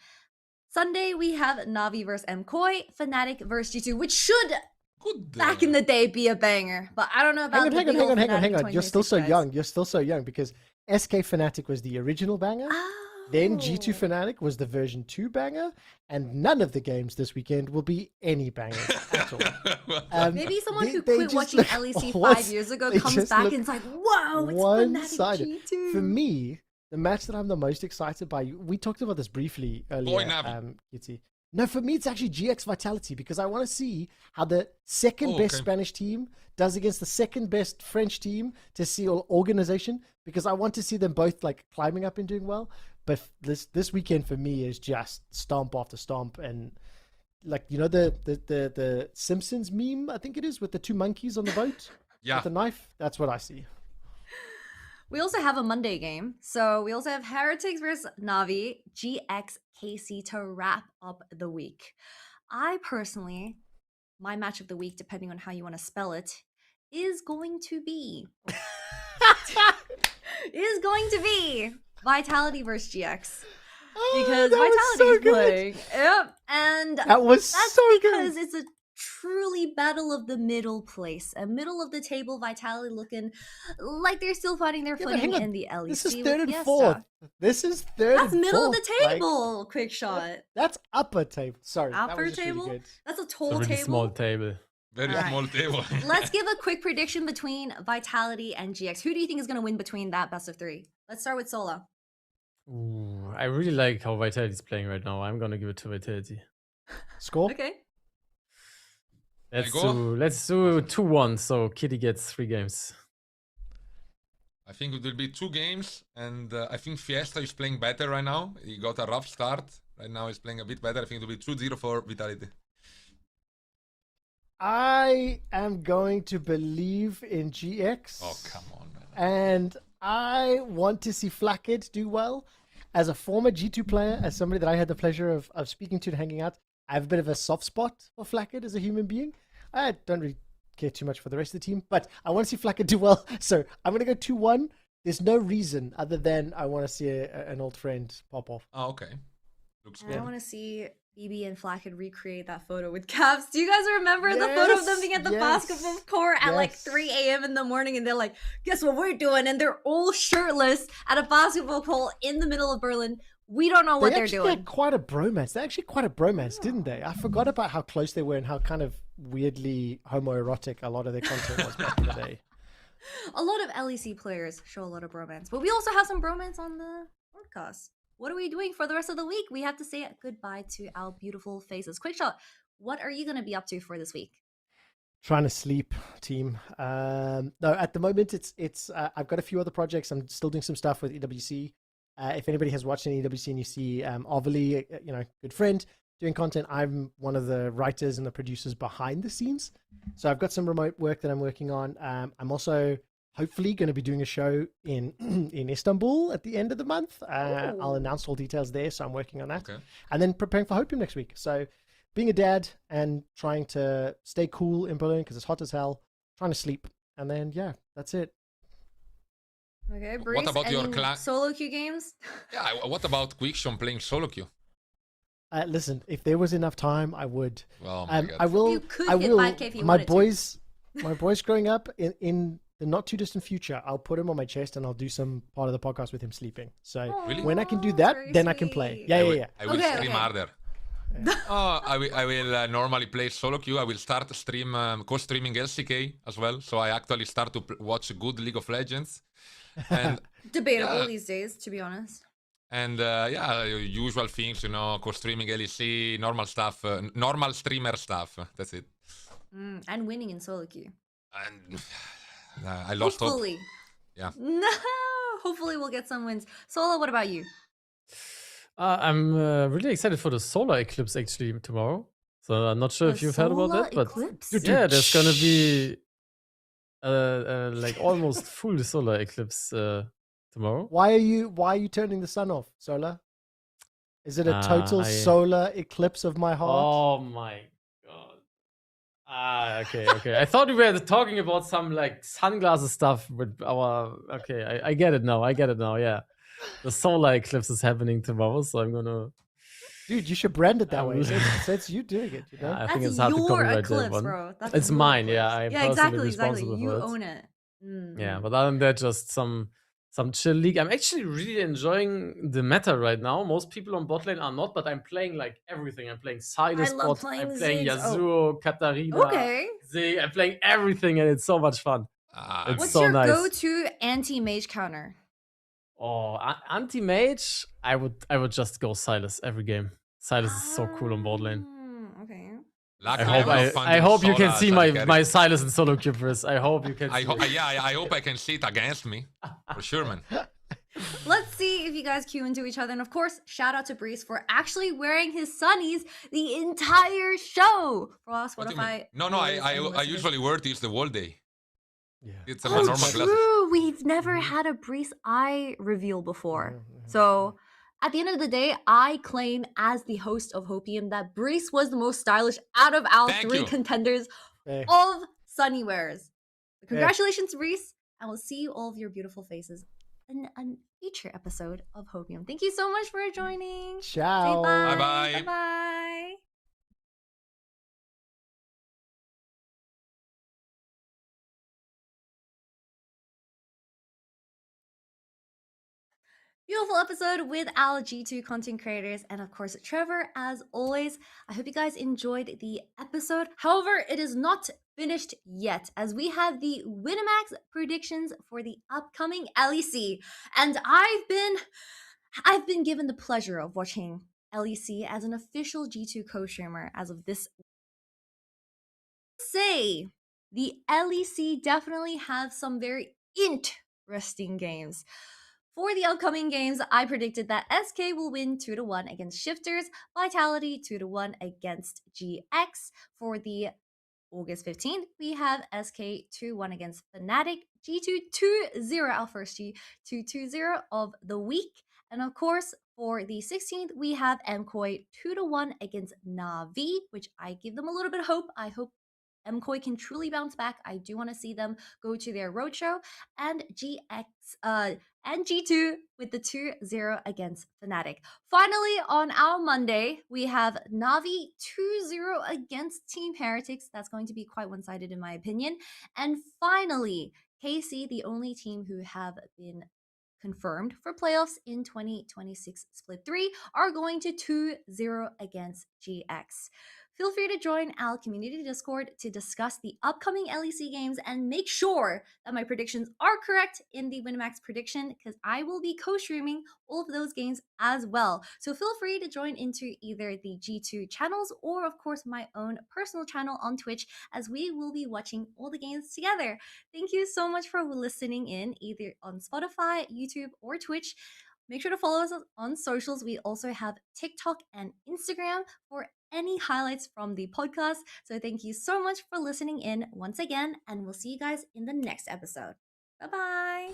S1: Sunday, we have Navi versus MKOI, Fnatic versus G2, which should
S2: Good.
S1: back in the day be a banger. But I don't know about
S3: Hang on.
S1: Fnatic
S3: You're still so
S1: 2026 guys.
S3: young. You're still so young because SK Fnatic was the original banger. Then G2
S1: Oh.
S3: Fnatic was the version 2 banger, and none of the games this weekend will be any bangers at all.
S1: Maybe someone who
S3: they
S1: quit
S3: just
S1: watching
S3: look-
S1: LEC 5
S3: once-
S1: years ago
S3: they
S1: comes
S3: just
S1: back
S3: look
S1: and it's like, whoa, it's
S3: one-sided.
S1: Fnatic G2.
S3: For me, the match that I'm the most excited by, we talked about this briefly earlier,
S2: Navi.
S3: Kitty. No, for me, it's actually GX Vitality because I want to see how the second best
S2: okay.
S3: Spanish team does against the second best French team to see organization because I want to see them both like climbing up and doing well. But this weekend for me is just stomp after stomp and like the Simpsons meme, I think it is, with the two monkeys on the boat
S2: Yeah.
S3: with a knife. That's what I see.
S1: We also have a Monday game. So we also have Heretics versus Navi, GX KC to wrap up the week. I personally, my match of the week, depending on how you want to spell it, is going to be Vitality versus GX. Because
S3: that was so
S1: Vitality's
S3: good.
S1: playing. Yep. And
S3: That was
S1: that's
S3: so
S1: because
S3: good.
S1: it's a truly battle of the middle place. A middle of the table, Vitality looking like they're still finding their
S3: Yeah, but
S1: footing
S3: hang on.
S1: in the LEC.
S3: This is
S1: with
S3: third and
S1: Fiesta.
S3: fourth. This is third
S1: That's
S3: and
S1: middle of
S3: fourth.
S1: the
S3: Like,
S1: table, quick shot.
S3: that's upper table. Sorry, that
S1: Upper
S3: was just
S1: table?
S3: really good.
S1: That's a
S4: It's a
S1: tall
S4: really
S1: table.
S4: small table.
S2: Very
S1: Alright.
S2: small table.
S1: Let's give a quick prediction between Vitality and GX. Who do you think is going to win between that best of three? Let's start with Sola.
S4: Ooh, I really like how Vitality is playing right now. I'm gonna give it to Vitality.
S3: Score?
S1: Okay.
S4: Let's
S2: go.
S4: do 2-1. So Kitty gets 3 games.
S2: I think it will be 2 games, and I think Fiesta is playing better right now. He got a rough start. Right now he's playing a bit better. I think it will be 2-0 for Vitality.
S3: I am going to believe in GX.
S2: Oh, come on, man.
S3: And I want to see Flackid do well. As a former G2 player, as somebody that I had the pleasure of speaking to and hanging out, I have a bit of a soft spot for Flackid as a human being. I don't really care too much for the rest of the team, but I want to see Flackid do well. So I'm going to go 2-1. There's no reason other than I want to see an old friend pop off.
S2: Oh, okay. Looks
S1: And I
S2: good.
S1: want to see BB and Flackid recreate that photo with Caps. Do you guys remember the photo of them being at the
S3: Yes,
S1: basketball court at like
S3: yes.
S1: 3 a.m. in the morning and they're like, guess what we're doing? And they're all shirtless at a basketball court in the middle of Berlin. We don't know what
S3: They
S1: they're
S3: actually
S1: doing.
S3: had quite a bromance. They're actually quite a bromance, didn't they? I forgot about how close they were and how kind of weirdly homoerotic a lot of their content was back in the day.
S1: A lot of LEC players show a lot of bromance, but we also have some bromance on the podcast. What are we doing for the rest of the week? We have to say goodbye to our beautiful faces. Quick shot, what are you going to be up to for this week?
S3: Trying to sleep, team. No, at the moment it's I've got a few other projects. I'm still doing some stuff with EWC. If anybody has watched any EWC and you see Arvely, good friend, doing content, I'm one of the writers and the producers behind the scenes. So I've got some remote work that I'm working on. I'm also hopefully going to be doing a show in Istanbul at the end of the month. I'll announce all details there. So I'm working on that.
S2: Okay.
S3: And then preparing for HopEUm next week. So being a dad and trying to stay cool in Berlin because it's hot as hell, trying to sleep. And then, yeah, that's it.
S1: Okay, Brizz,
S2: about your
S1: solo queue games?
S2: Yeah, what about Quickshot playing solo queue?
S3: Listen, if there was enough time, I would.
S2: Well, my God.
S3: I will.
S1: You could
S3: I
S1: hit
S3: will.
S1: 5K if you
S3: my
S1: wanted
S3: boys, my boys growing up in the not too distant future, I'll put him on my chest and I'll do some part of the podcast with him sleeping. So
S2: Really?
S3: when I can do
S1: Aw,
S3: that,
S1: very
S3: then I can play.
S1: sweet.
S3: Yeah.
S2: I will
S1: Okay,
S2: stream
S1: okay.
S2: harder. Oh, I will normally play solo queue. I will start to stream co-streaming LCK as well. So I actually start to watch good League of Legends. And
S1: Debatable
S2: Yeah.
S1: these days, to be honest.
S2: and usual things, co-streaming LEC, normal stuff, normal streamer stuff. That's it.
S1: And winning in solo queue.
S2: And I lost hope.
S1: Hopefully.
S2: Yeah.
S1: No. Hopefully we'll get some wins. Sola, what about you?
S4: I'm really excited for the solar eclipse actually tomorrow. So I'm not sure if you've heard about
S1: Solar
S4: that, but
S1: eclipse?
S4: yeah, there's gonna be like almost full solar eclipse tomorrow.
S3: Why are you turning the sun off, Sola? Is it a total solar eclipse of my heart?
S4: Oh my god. Okay. I thought we were talking about some like sunglasses stuff with our. Okay, I get it now. Yeah, the solar eclipse is happening tomorrow, so I'm gonna.
S3: Dude, you should brand it that
S4: I
S3: way.
S4: will-
S3: So it's you doing it, you know?
S4: I
S1: That's
S4: think it's hard to
S1: your
S4: copyright that
S1: eclipse,
S4: one.
S1: bro. That's
S4: It's
S1: your
S4: mine,
S1: eclipse.
S4: yeah. I'm
S1: Yeah,
S4: personally
S1: exactly.
S4: responsible
S1: You
S4: for it.
S1: own it.
S4: Yeah, but other than that, just some chill league. I'm actually really enjoying the meta right now. Most people on bot lane are not, but I'm playing like everything. I'm playing Silas
S1: I love
S4: bot,
S1: playing
S4: I'm playing
S1: Ziggs. Oh.
S4: Yasuo, Katarina,
S1: Okay.
S4: Zig. I'm playing everything, and it's so much fun. It's
S1: What's
S4: so
S1: your
S4: nice.
S1: go-to anti-mage counter?
S4: Oh, anti-mage, I would just go Silas every game. Silas is so cool on bot lane.
S1: Okay.
S4: I hope you can see my Silas in solo queue, Brizz. I hope you can see it.
S2: I hope I can see it against me. For sure, man.
S1: Let's see if you guys queue into each other. And of course, shout out to Brizz for actually wearing his sunnies the entire show. For all
S2: What do you
S1: Spotify.
S2: mean? No,
S1: viewers
S2: I
S1: and listeners.
S2: usually wear this the whole day.
S3: Yeah.
S2: It's a
S1: Oh,
S2: normal glasses.
S1: true. We've never had a Brizz eye reveal before. So at the end of the day, I claim as the host of HopEUm that Brizz was the most stylish out of our
S2: Thank
S1: three
S2: you.
S1: contenders
S3: Hey.
S1: of Sunny Wears. Congratulations, Brizz. And we'll see all of your beautiful faces in a future episode of HopEUm. Thank you so much for joining. Say
S3: Ciao.
S1: bye.
S2: Bye-bye.
S1: Bye-bye. Beautiful episode with our G2 content creators and of course Trevor as always. I hope you guys enjoyed the episode. However, it is not finished yet as we have the Winamax predictions for the upcoming LEC. And I've been given the pleasure of watching LEC as an official G2 co-streamer as of this. Say the LEC definitely have some very interesting games. For the upcoming games, I predicted that SK will win 2-1 against Shifters, Vitality 2-1 against GX. For the August 15th, we have SK 2-1 against Fnatic, G2 2-0, our first G2 2-0 of the week. And of course, for the 16th, we have MKOI 2-1 against Na'Vi, which I give them a little bit of hope. I hope MKOI can truly bounce back. I do want to see them go to their roadshow. And GX and G2 with the 2-0 against Fnatic. Finally, on our Monday, we have Na'Vi 2-0 against Team Heretics. That's going to be quite one-sided in my opinion. And finally, KC, the only team who have been confirmed for playoffs in 2026 Split 3, are going to 2-0 against GX. Feel free to join our community Discord to discuss the upcoming LEC games and make sure that my predictions are correct in the Winamax prediction because I will be co-streaming all of those games as well. So feel free to join into either the G2 channels or of course my own personal channel on Twitch as we will be watching all the games together. Thank you so much for listening in either on Spotify, YouTube, or Twitch. Make sure to follow us on socials. We also have TikTok and Instagram for any highlights from the podcast. So thank you so much for listening in once again, and we'll see you guys in the next episode. Bye-bye.